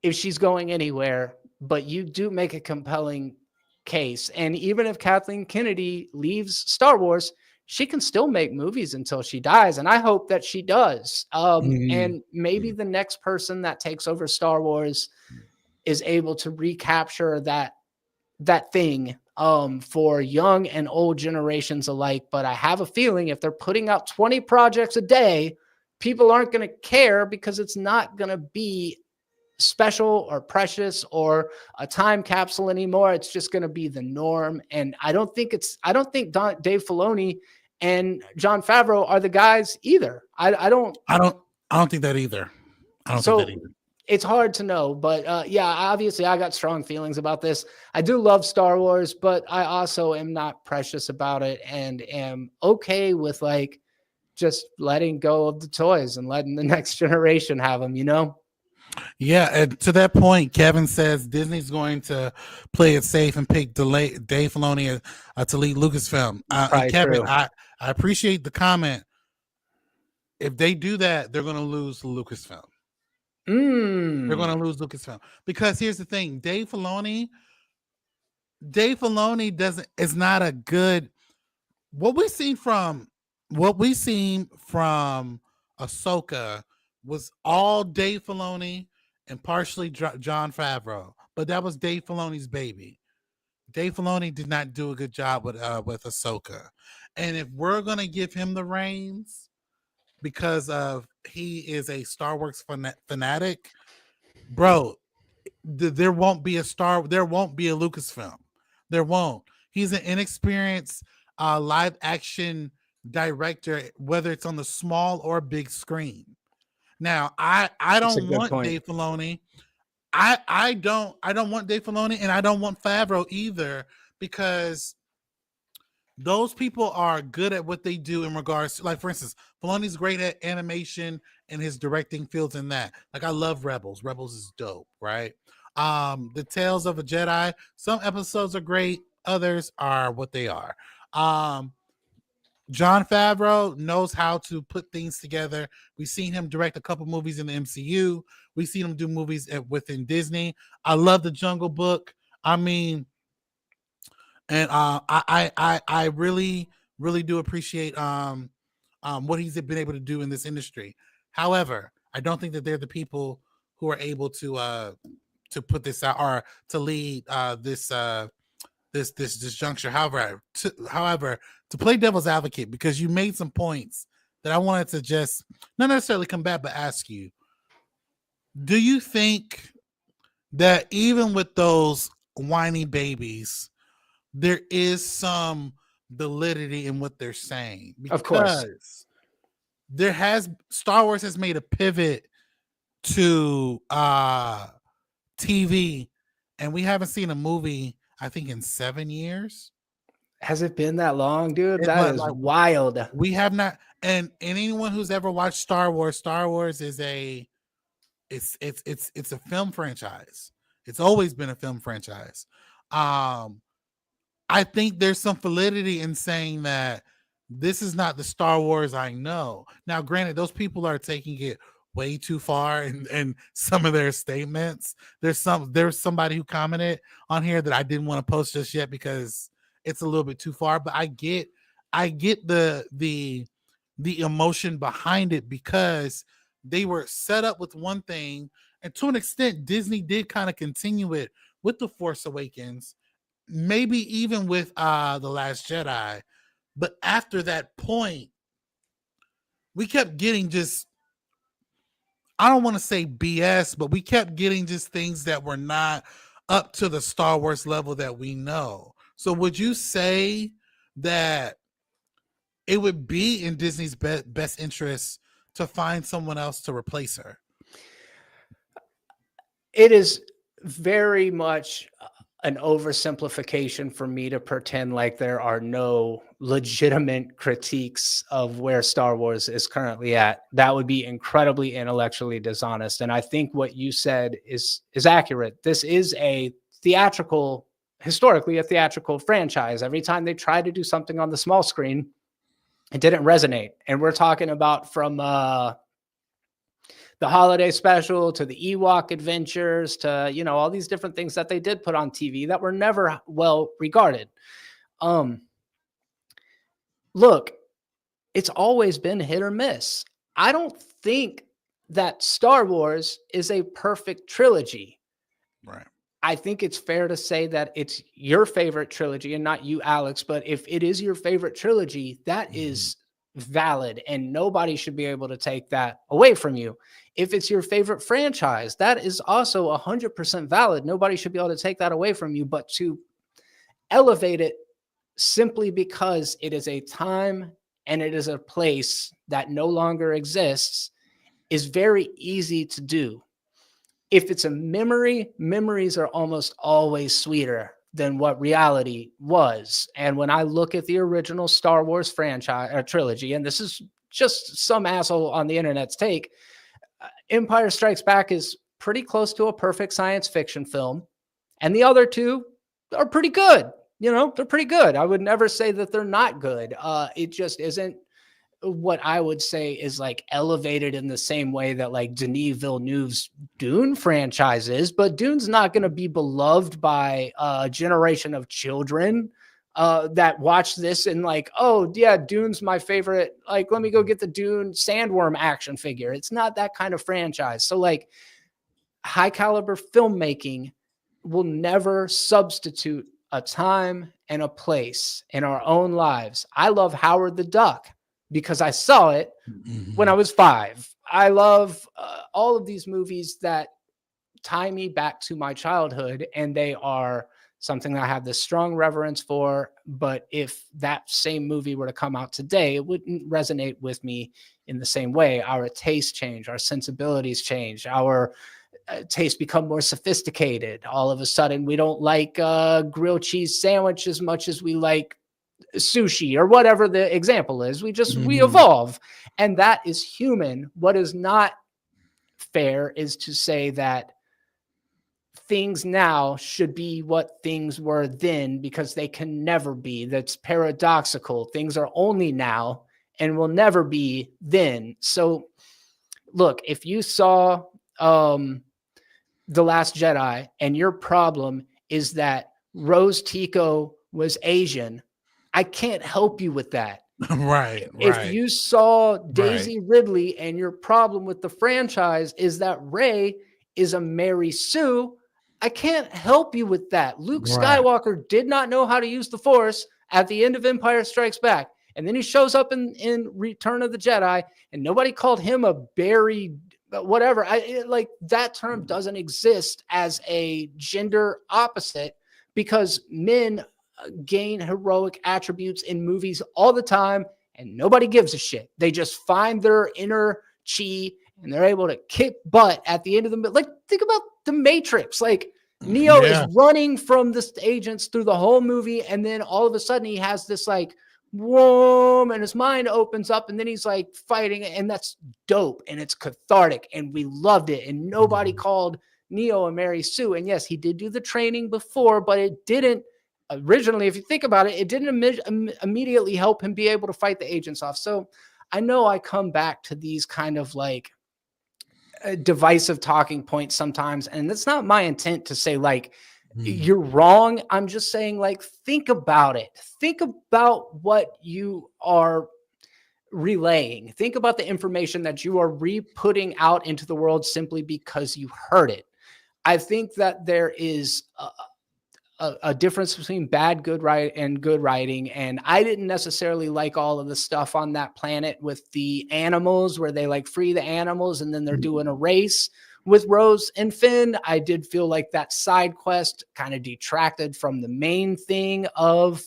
S2: if she's going anywhere, but you do make a compelling case. And even if Kathleen Kennedy leaves Star Wars, she can still make movies until she dies. And I hope that she does. And maybe the next person that takes over Star Wars is able to recapture that thing for young and old generations alike. But I have a feeling if they're putting out 20 projects a day, people aren't going to care because it's not going to be special or precious or a time capsule anymore. It's just going to be the norm. And I don't think Dave Filoni and Jon Favreau are the guys either. I don't
S1: think that either.
S2: It's hard to know, but yeah, obviously I got strong feelings about this. I do love Star Wars, but I also am not precious about it and am okay with like just letting go of the toys and letting the next generation have them, you know?
S1: Yeah, and to that point, Kevin says Disney's going to play it safe and pick Dave Filoni to lead Lucasfilm. And Kevin, I appreciate the comment. If they do that, they're going to lose Lucasfilm. They're going to lose Lucasfilm because here's the thing: Dave Filoni is not a good. What we've seen from Ahsoka was all Dave Filoni and partially Jon Favreau, but that was Dave Filoni's baby. Dave Filoni did not do a good job with Ahsoka, and if we're gonna give him the reins because of he is a Star Wars fanatic, bro, there won't be a Lucasfilm. There won't. He's an inexperienced live action director, whether it's on the small or big screen. Now, I don't want Dave Filoni. I don't want Dave Filoni, and I don't want Favreau either, because those people are good at what they do in regards to, like, for instance, Filoni's great at animation and his directing fields in that. Like, I love Rebels. Rebels is dope, right? The Tales of a Jedi, some episodes are great, others are what they are. Jon Favreau knows how to put things together. We've seen him direct a couple movies in the MCU. We've seen him do movies within Disney. I love The Jungle Book. I mean, and I really, really do appreciate what he's been able to do in this industry. However, I don't think that they're the people who are able to put this out or to lead this juncture. However, to play devil's advocate, because you made some points that I wanted to just not necessarily combat, but ask you: do you think that even with those whiny babies, there is some validity in what they're saying? Because
S2: of course,
S1: Star Wars has made a pivot to TV, and we haven't seen a movie, I think, in 7 years.
S2: Has it been that long, dude? That is wild.
S1: We have not, and anyone who's ever watched Star Wars is it's a film franchise. It's always been a film franchise. I think there's some validity in saying that this is not the Star Wars I know. Now, granted, those people are taking it way too far in some of their statements. There's somebody who commented on here that I didn't want to post just yet because it's a little bit too far, but I get the emotion behind it, because they were set up with one thing, and to an extent Disney did kind of continue it with The Force Awakens, maybe even with The Last Jedi. But after that point, we kept getting just, I don't want to say BS, but we kept getting just things that were not up to the Star Wars level that we know. So would you say that it would be in Disney's best interest to find someone else to replace her?
S2: It is very much an oversimplification for me to pretend like there are no legitimate critiques of where Star Wars is currently at. That would be incredibly intellectually dishonest. And I think what you said is accurate. This is historically a theatrical franchise. Every time they try to do something on the small screen, It didn't resonate. And we're talking about from the holiday special to the Ewok adventures to, you know, all these different things that they did put on TV that were never well regarded. Look, it's always been hit or miss. I don't think that Star Wars is a perfect trilogy.
S1: Right.
S2: I think it's fair to say that it's your favorite trilogy and not you, Alex. But if it is your favorite trilogy, that is valid and nobody should be able to take that away from you. If it's your favorite franchise, that is also 100% valid. Nobody should be able to take that away from you. But to elevate it simply because it is a time and it is a place that no longer exists is very easy to do. If it's a memory, memories are almost always sweeter than what reality was. And when I look at the original Star Wars franchise or trilogy, and this is just some asshole on the internet's take, Empire Strikes Back is pretty close to a perfect science fiction film. And the other two are pretty good. You know, they're pretty good. I would never say that they're not good. It just isn't what I would say is like elevated in the same way that like Denis Villeneuve's Dune franchise is, but Dune's not going to be beloved by a generation of children that watch this and like, oh yeah, Dune's my favorite. Like, let me go get the Dune sandworm action figure. It's not that kind of franchise. So like high caliber filmmaking will never substitute a time and a place in our own lives. I love Howard the Duck because I saw it when I was 5. I love all of these movies that tie me back to my childhood, and they are something that I have this strong reverence for. But if that same movie were to come out today, it wouldn't resonate with me in the same way. Our tastes change, our sensibilities change, our tastes become more sophisticated. All of a sudden, we don't like grilled cheese sandwich as much as we like sushi or whatever the example is. We evolve, and that is human. What is not fair is to say that things now should be what things were then, because they can never be. That's paradoxical. Things are only now and will never be then. So look, if you saw The Last Jedi and your problem is that Rose Tico was Asian, I can't help you with that.
S1: Right.
S2: If you saw Daisy Ridley and your problem with the franchise is that Rey is a Mary Sue, I can't help you with that. Luke Skywalker did not know how to use the Force at the end of Empire Strikes Back. And then he shows up in Return of the Jedi, and nobody called him a buried whatever. Like that term doesn't exist as a gender opposite, because men gain heroic attributes in movies all the time and nobody gives a shit. They just find their inner chi and they're able to kick butt at the end of the movie. Like, think about The Matrix. Like, Neo is running from the agents through the whole movie, and then all of a sudden he has this like whoa, and his mind opens up, and then he's like fighting, and that's dope, and it's cathartic, and we loved it, and nobody called Neo a Mary Sue. And yes, he did do the training before, but it didn't originally, if you think about it, it didn't immediately help him be able to fight the agents off. So I know I come back to these kind of like divisive talking points sometimes, and it's not my intent to say like you're wrong. I'm just saying, like, think about it. Think about what you are relaying. Think about the information that you are re-putting out into the world simply because you heard it. I think that there is a difference between good writing. And I didn't necessarily like all of the stuff on that planet with the animals where they like free the animals and then they're doing a race with Rose and Finn. I did feel like that side quest kind of detracted from the main thing of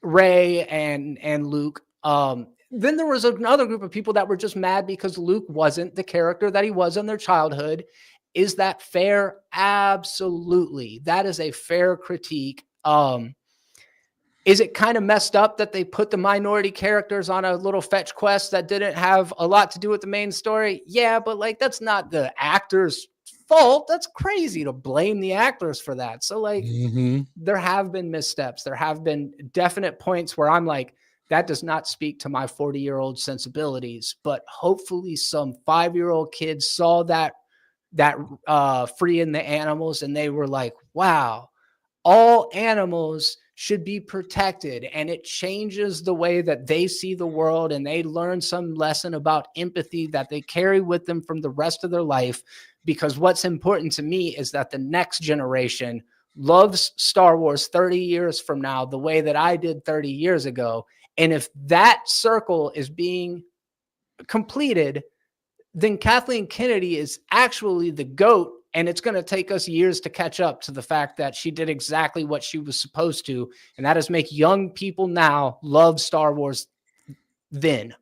S2: Rey and Luke. Then there was another group of people that were just mad because Luke wasn't the character that he was in their childhood. Is that fair? Absolutely. That is a fair critique. Is it kind of messed up that they put the minority characters on a little fetch quest that didn't have a lot to do with the main story? Yeah, but like, that's not the actors' fault. That's crazy to blame the actors for that. So like, there have been missteps. There have been definite points where I'm like, that does not speak to my 40-year-old sensibilities, but hopefully some 5-year-old kids saw that freeing the animals, and they were like, wow, all animals should be protected, and it changes the way that they see the world, and they learn some lesson about empathy that they carry with them from the rest of their life. Because what's important to me is that the next generation loves Star Wars 30 years from now the way that I did 30 years ago. And if that circle is being completed, then Kathleen Kennedy is actually the GOAT. And it's going to take us years to catch up to the fact that she did exactly what she was supposed to. And that is make young people now love Star Wars then.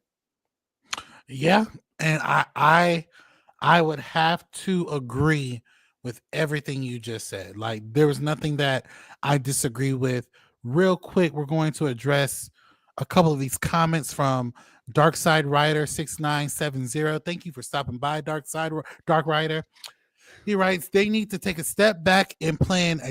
S1: Yeah. And I would have to agree with everything you just said. Like, there was nothing that I disagree with. Real quick, we're going to address a couple of these comments from Darkside Rider 6970. Thank you for stopping by, Dark Rider. He writes, they need to take a step back and plan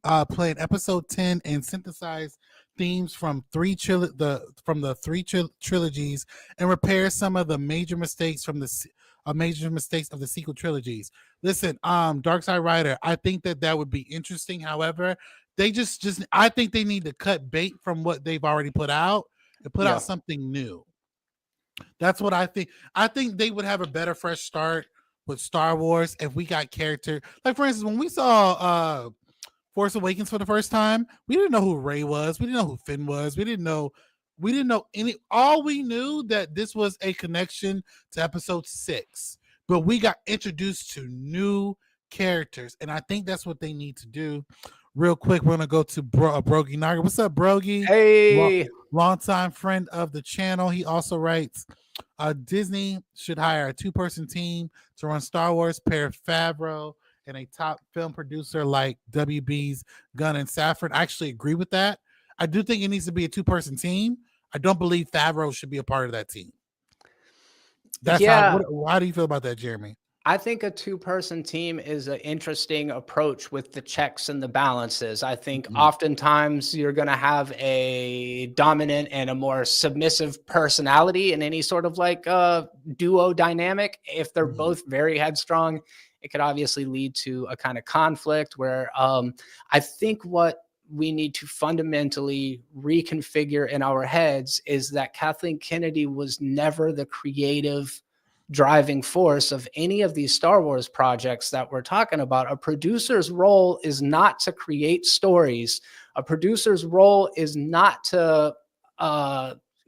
S1: episode 10 and synthesize themes from the three trilogies and repair some of the major mistakes of the sequel trilogies. Listen, Darkside Rider, I think that would be interesting. However, they just I think they need to cut bait from what they've already put out and put out something new. That's what I think. I think they would have a better fresh start with Star Wars if we got character. Like, for instance, when we saw Force Awakens for the first time, we didn't know who Rey was. We didn't know who Finn was. We didn't know any. All we knew that this was a connection to episode 6, but we got introduced to new characters, and I think that's what they need to do. Real quick, we're gonna go to Brogy Naga. What's up, Brogy?
S2: Hey,
S1: longtime friend of the channel. He also writes, Disney should hire a 2-person team to run Star Wars, pair Favreau and a top film producer like WB's Gunn and Safran. I actually agree with that. I do think it needs to be a 2-person team. I don't believe Favreau should be a part of that team. That's how do you feel about that, Jeremy?
S2: I think a 2-person team is an interesting approach with the checks and the balances. I think oftentimes you're going to have a dominant and a more submissive personality in any sort of like duo dynamic. If they're both very headstrong, it could obviously lead to a kind of conflict where I think what we need to fundamentally reconfigure in our heads is that Kathleen Kennedy was never the creative driving force of any of these Star Wars projects that we're talking about. A producer's role is not to create stories. A producer's role is not to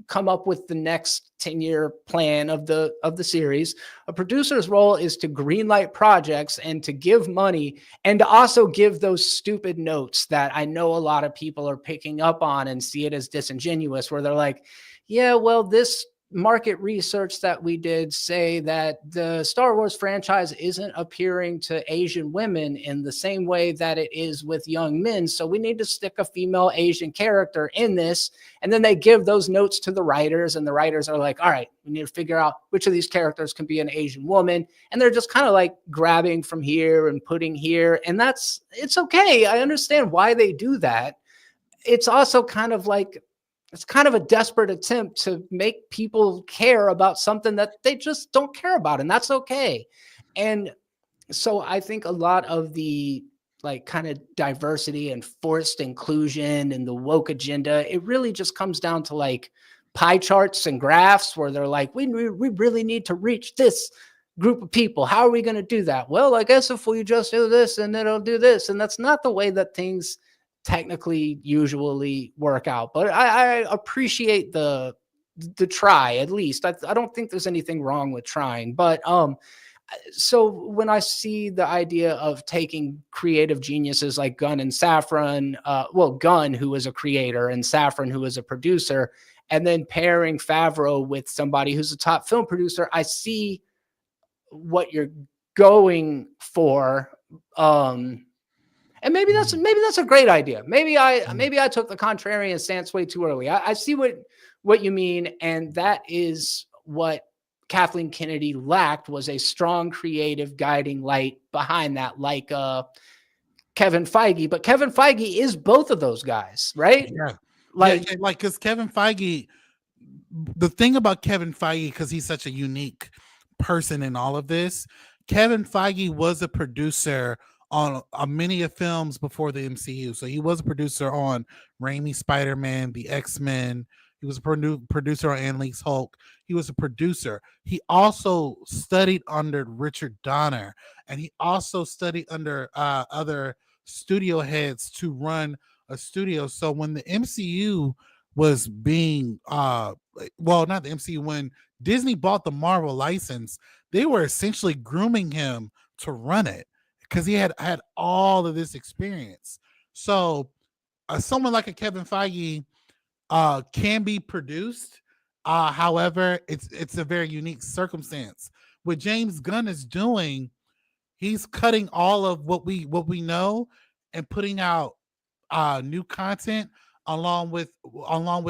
S2: come up with the next 10-year plan of the series. A producer's role is to greenlight projects and to give money and to also give those stupid notes that I know a lot of people are picking up on and see it as disingenuous, where they're like, yeah, well, this market research that we did say that the Star Wars franchise isn't appearing to Asian women in the same way that it is with young men. So we need to stick a female Asian character in this. And then they give those notes to the writers, and the writers are like, all right, we need to figure out which of these characters can be an Asian woman. And they're just kind of like grabbing from here and putting here. And it's okay. I understand why they do that. It's also kind of like, it's kind of a desperate attempt to make people care about something that they just don't care about. And that's okay. And so I think a lot of the like kind of diversity and forced inclusion and the woke agenda, it really just comes down to like pie charts and graphs where they're like, we really need to reach this group of people. How are we going to do that? Well, I guess if we just do this and then it'll do this. And that's not the way that things technically usually work out, but I appreciate the try. At least I don't think there's anything wrong with trying, but so when I see the idea of taking creative geniuses like Gunn and Safran, Gunn, who is a creator, and Safran, who is a producer, and then pairing Favreau with somebody who's a top film producer, I see what you're going for. And maybe that's a great idea. Maybe I took the contrarian stance way too early. I see what you mean, and that is what Kathleen Kennedy lacked, was a strong creative guiding light behind that, like Kevin Feige. But Kevin Feige is both of those guys, right?
S1: Yeah.
S2: Like,
S1: like because Kevin Feige, the thing about Kevin Feige, because he's such a unique person in all of this, Kevin Feige was a producer on many of films before the MCU. So he was a producer on Raimi Spider-Man, the X-Men. He was a producer on Ang Lee's Hulk. He was a producer. He also studied under Richard Donner, and he also studied under other studio heads to run a studio. So when the MCU was being well, not the MCU, when Disney bought the Marvel license, they were essentially grooming him to run it because he had all of this experience. So someone like a Kevin Feige can be produced. However, it's a very unique circumstance. What James Gunn is doing, he's cutting all of what we know and putting out new content along with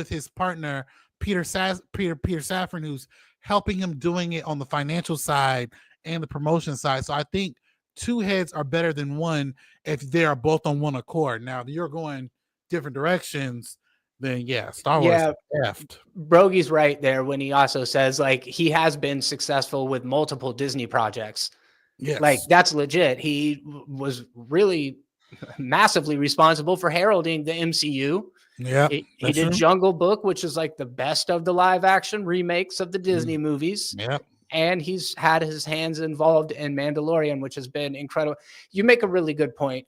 S1: his partner Peter Safran, who's helping him doing it on the financial side and the promotion side. So I think two heads are better than one if they are both on one accord. Now, if you're going different directions, then yeah, Star Wars left.
S2: Brogie's right there when he also says like he has been successful with multiple Disney projects.
S1: Yes.
S2: Like that's legit. He was really massively responsible for heralding the MCU.
S1: Yeah,
S2: he did Jungle Book, which is like the best of the live action remakes of the Disney movies.
S1: Yep.
S2: And he's had his hands involved in Mandalorian, which has been incredible. You make a really good point.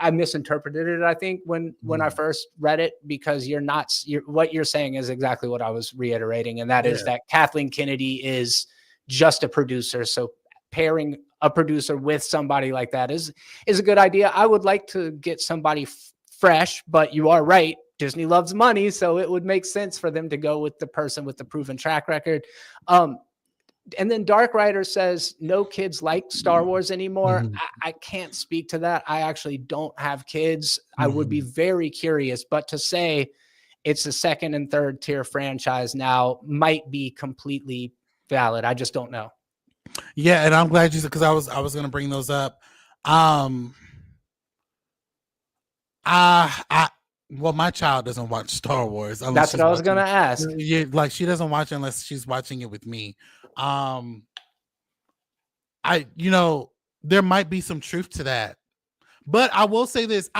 S2: I misinterpreted it, I think, when I first read it, because what you're saying is exactly what I was reiterating. And that is that Kathleen Kennedy is just a producer. So pairing a producer with somebody like that is a good idea. I would like to get somebody fresh, but you are right. Disney loves money, so it would make sense for them to go with the person with the proven track record. And then Dark Rider says no kids like Star Wars anymore. I can't speak to that. I actually don't have kids. I would be very curious, but to say it's a second and third tier franchise now might be completely valid. I just don't know.
S1: Yeah, and I'm glad you said, because I was going to bring those up. Well, my child doesn't watch Star Wars.
S2: That's what I was going to ask.
S1: Yeah, like she doesn't watch it unless she's watching it with me. There might be some truth to that, but I will say this.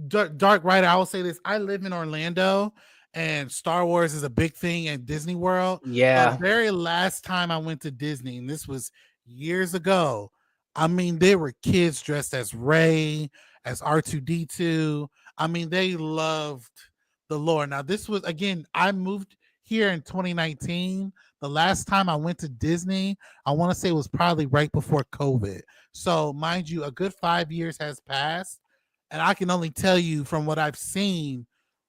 S1: Dark Rider, I will say this. I live in Orlando, and Star Wars is a big thing at Disney World.
S2: Yeah.
S1: The very last time I went to Disney, and this was years ago, I mean, there were kids dressed as Rey, as R2-D2. I mean, they loved the lore. Now, this was, again, I moved here in 2019. The last time I went to Disney, I want to say it was probably right before COVID. So, mind you, a good 5 years has passed. And I can only tell you from what I've seen,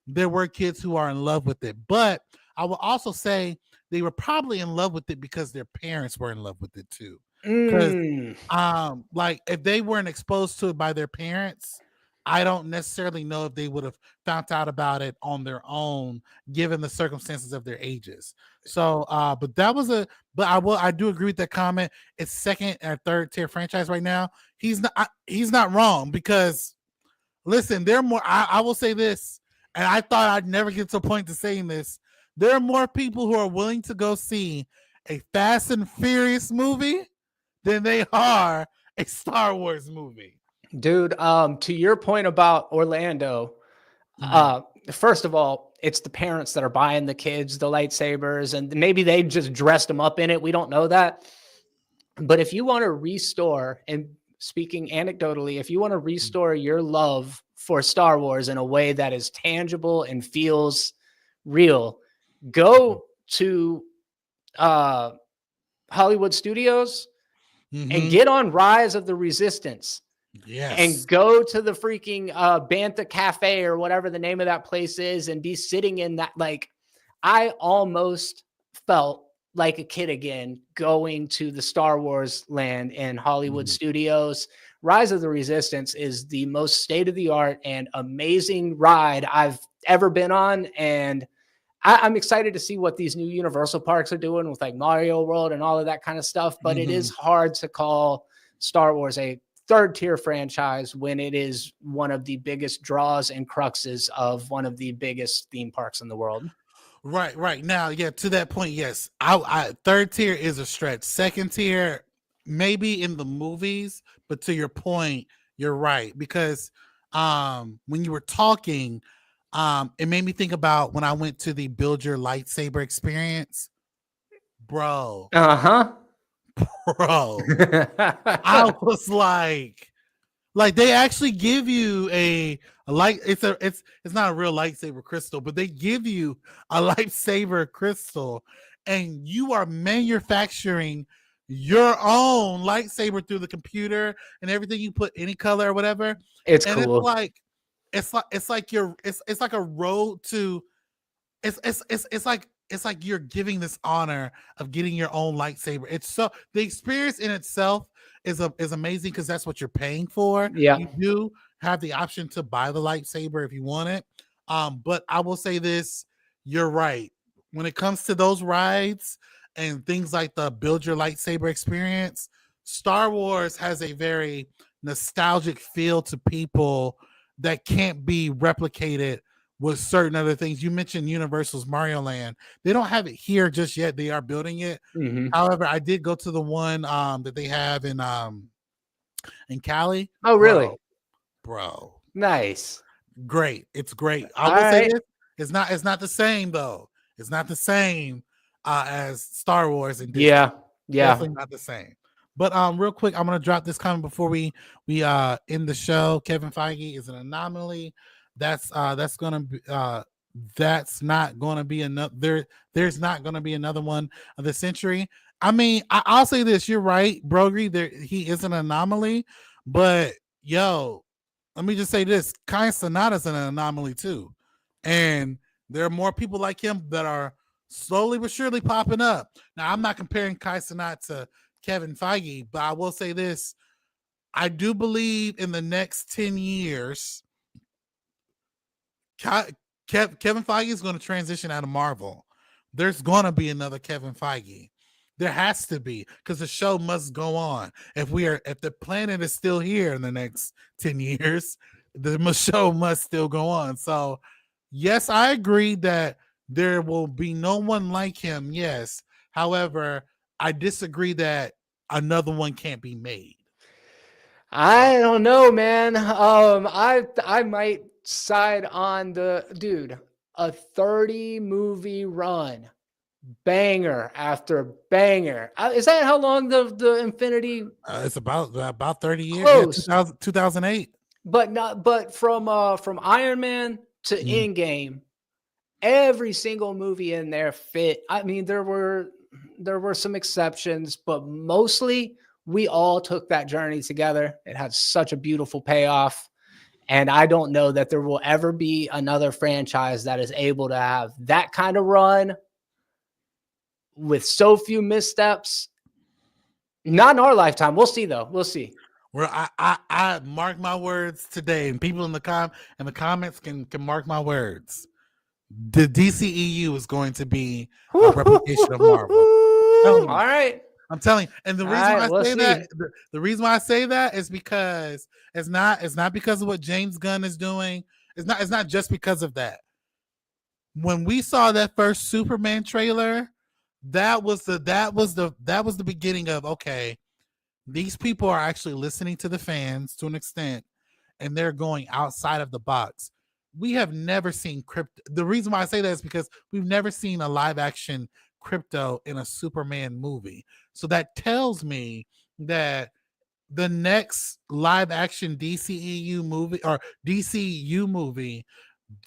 S1: there were kids who are in love with it. But I will also say they were probably in love with it because their parents were in love with it too. Because like if they weren't exposed to it by their parents, I don't necessarily know if they would have found out about it on their own, given the circumstances of their ages. So, but I do agree with that comment. It's second or third tier franchise right now. He's not wrong, because listen, there are more. I will say this, and I thought I'd never get to a point to saying this. There are more people who are willing to go see a Fast and Furious movie than they are a Star Wars movie.
S2: Dude, to your point about Orlando, first of all, it's the parents that are buying the kids the lightsabers, and maybe they just dressed them up in it. We don't know that. But if you want to restore, and speaking anecdotally, if you want to restore your love for Star Wars in a way that is tangible and feels real, go to Hollywood Studios and get on Rise of the Resistance.
S1: Yes.
S2: And go to the freaking Bantha Cafe or whatever the name of that place is and be sitting in that. Like, I almost felt like a kid again going to the Star Wars land in Hollywood Studios. Rise of the Resistance is the most state-of-the-art and amazing ride I've ever been on. And I'm excited to see what these new Universal parks are doing with like Mario World and all of that kind of stuff. But it is hard to call Star Wars a third tier franchise when it is one of the biggest draws and cruxes of one of the biggest theme parks in the world.
S1: Right. Now, yeah, to that point, yes. I third tier is a stretch. Second tier, maybe in the movies, but to your point, you're right. Because when you were talking, it made me think about when I went to the Build Your Lightsaber experience. Bro. Bro. I was like they actually give you a light. It's not a real lightsaber crystal, but they give you a lightsaber crystal, and you are manufacturing your own lightsaber through the computer and everything. You put any color or whatever.
S2: It's
S1: and
S2: cool.
S1: It's like a road to. It's like you're giving this honor of getting your own lightsaber. It's so the experience in itself is amazing because that's what you're paying for.
S2: Yeah.
S1: You do have the option to buy the lightsaber if you want it. But I will say this, you're right. When it comes to those rides and things like the Build Your Lightsaber experience, Star Wars has a very nostalgic feel to people that can't be replicated with certain other things. You mentioned Universal's Mario Land. They don't have it here just yet. They are building it.
S2: Mm-hmm.
S1: However, I did go to the one that they have in Cali.
S2: Oh, really?
S1: Bro.
S2: Nice.
S1: Great. It's great. I will say this. It's not the same though. It's not the same as Star Wars and Disney.
S2: Yeah.
S1: Definitely not the same. But real quick, I'm gonna drop this comment before we end the show. Kevin Feige is an anomaly. That's not gonna be another. There's not gonna be another one of the century. I mean, I'll say this. You're right, Brogri. He is an anomaly, but yo, let me just say this: Kai Cenata's an anomaly too, and there are more people like him that are slowly but surely popping up. Now, I'm not comparing Kai Cenat to Kevin Feige, but I will say this: I do believe in the next 10 years. Kevin Feige is going to transition out of Marvel. There's going to be another Kevin Feige. There has to be, because the show must go on. If the planet is still here in the next 10 years, the show must still go on. So, yes, I agree that there will be no one like him. Yes. However, I disagree that another one can't be made.
S2: I don't know, man. I might side on a 30 movie run, banger after banger. Is that how long the Infinity?
S1: It's about 30 years. Yeah, 2008.
S2: But from Iron Man to Endgame, every single movie in there fit. I mean, there were some exceptions, but mostly we all took that journey together. It had such a beautiful payoff. And I don't know that there will ever be another franchise that is able to have that kind of run with so few missteps. Not in our lifetime. We'll see, though. We'll see.
S1: Where I mark my words today, and people in the comments can mark my words. The DCEU is going to be a replication of Marvel.
S2: All right.
S1: I'm telling you, and the reason why I say that is because it's not because of what James Gunn is doing. It's not just because of that. When we saw that first Superman trailer, that was the beginning of, okay, these people are actually listening to the fans to an extent, and they're going outside of the box. We have never seen crypto. The reason why I say that is because we've never seen a live action crypto in a Superman movie. So that tells me that the next live action DCEU movie or DCU movie,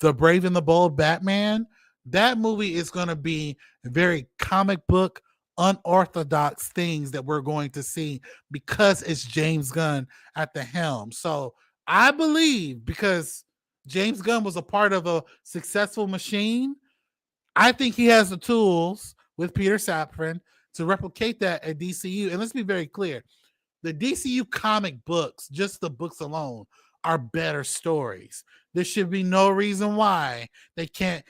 S1: The Brave and the Bold Batman, that movie is going to be very comic book, unorthodox things that we're going to see because it's James Gunn at the helm. So I believe, because James Gunn was a part of a successful machine, I think he has the tools with Peter Safran to replicate that at DCU. And let's be very clear. The DCU comic books, just the books alone, are better stories. There should be no reason why he can't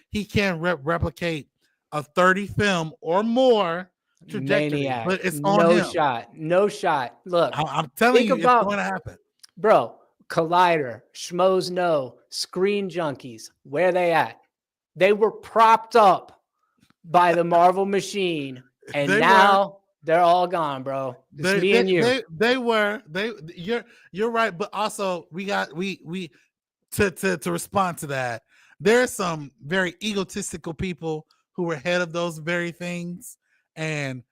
S1: replicate a 30 film or more trajectory,
S2: Maniac.
S1: but it's on
S2: No
S1: him.
S2: shot. No shot. Look,
S1: I'm telling
S2: think
S1: you, it's
S2: about,
S1: going to happen.
S2: bro, Collider, Schmoes No, Screen Junkies, where they at? They were propped up by the Marvel machine, and now they're all gone, bro. It's me and you.
S1: You're right, but also we to respond to that. There's some very egotistical people who were ahead of those very things, and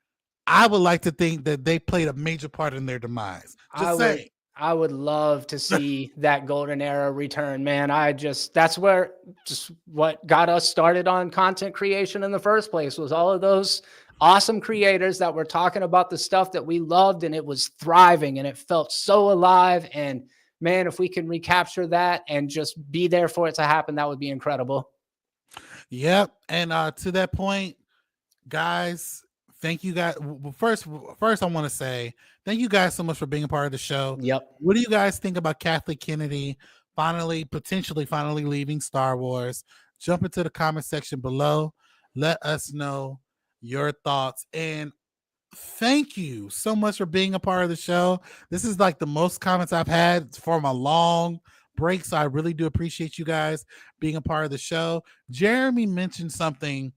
S1: I would like to think that they played a major part in their demise. Just saying.
S2: I would love to see that golden era return, man. That's where just what got us started on content creation in the first place was all of those awesome creators that were talking about the stuff that we loved, and it was thriving and it felt so alive. And man, if we can recapture that and just be there for it to happen, that would be incredible.
S1: Yep. And to that point, guys, thank you guys. First, I want to say thank you guys so much for being a part of the show.
S2: Yep.
S1: What do you guys think about Kathleen Kennedy potentially leaving Star Wars? Jump into the comment section below. Let us know your thoughts. And thank you so much for being a part of the show. This is like the most comments I've had from a long break, so I really do appreciate you guys being a part of the show. Jeremy mentioned something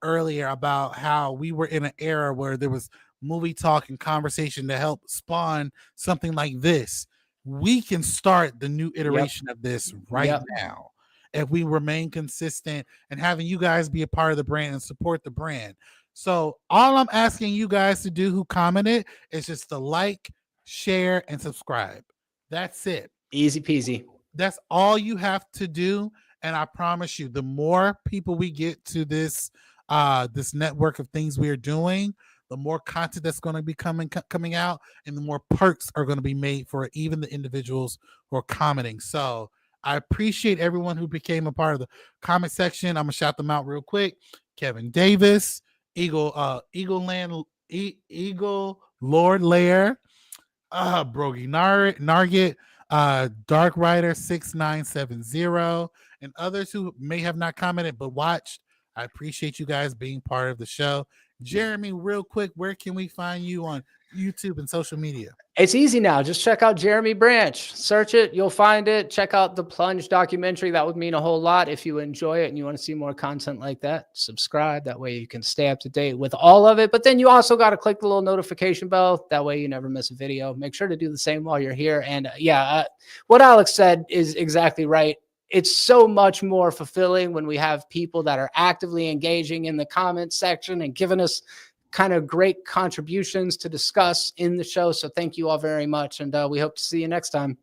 S1: earlier about how we were in an era where there was movie talk and conversation to help spawn something like this. We can start the new iteration of this right now if we remain consistent and having you guys be a part of the brand and support the brand. So all I'm asking you guys to do who commented is just to like, share, and subscribe. That's it.
S2: Easy peasy.
S1: That's all you have to do. And I promise you, the more people we get to this this network of things we are doing, the more content that's going to be coming out, and the more perks are going to be made for even the individuals who are commenting. So I appreciate everyone who became a part of the comment section. I'm gonna shout them out real quick. Kevin Davis, Eagle Lord Lair, Brogy Nargit, Dark Rider 6970, and others who may have not commented but watched. I appreciate you guys being part of the show. Jeremy, real quick, where can we find you on YouTube and social media?
S2: It's easy now. Just check out Jeremy Branch. Search it. You'll find it. Check out the Plunge documentary. That would mean a whole lot. If you enjoy it and you want to see more content like that, subscribe. That way you can stay up to date with all of it. But then you also got to click the little notification bell. That way you never miss a video. Make sure to do the same while you're here. And what Alex said is exactly right. It's so much more fulfilling when we have people that are actively engaging in the comment section and giving us kind of great contributions to discuss in the show. So thank you all very much. And we hope to see you next time.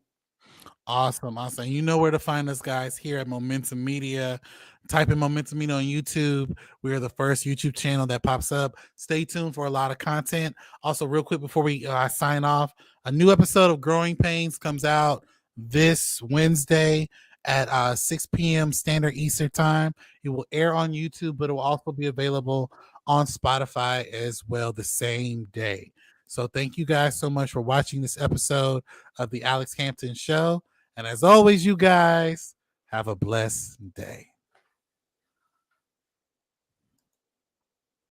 S1: Awesome. You know where to find us, guys, here at Momentum Media. Type in Momentum Media on YouTube. We are the first YouTube channel that pops up. Stay tuned for a lot of content. Also, real quick before we sign off, a new episode of Growing Pains comes out this Wednesday at 6 p.m. Standard Eastern Time. It will air on YouTube, but it will also be available on Spotify as well the same day. So thank you guys so much for watching this episode of the Alex Hampton Show. And as always, you guys have a blessed day.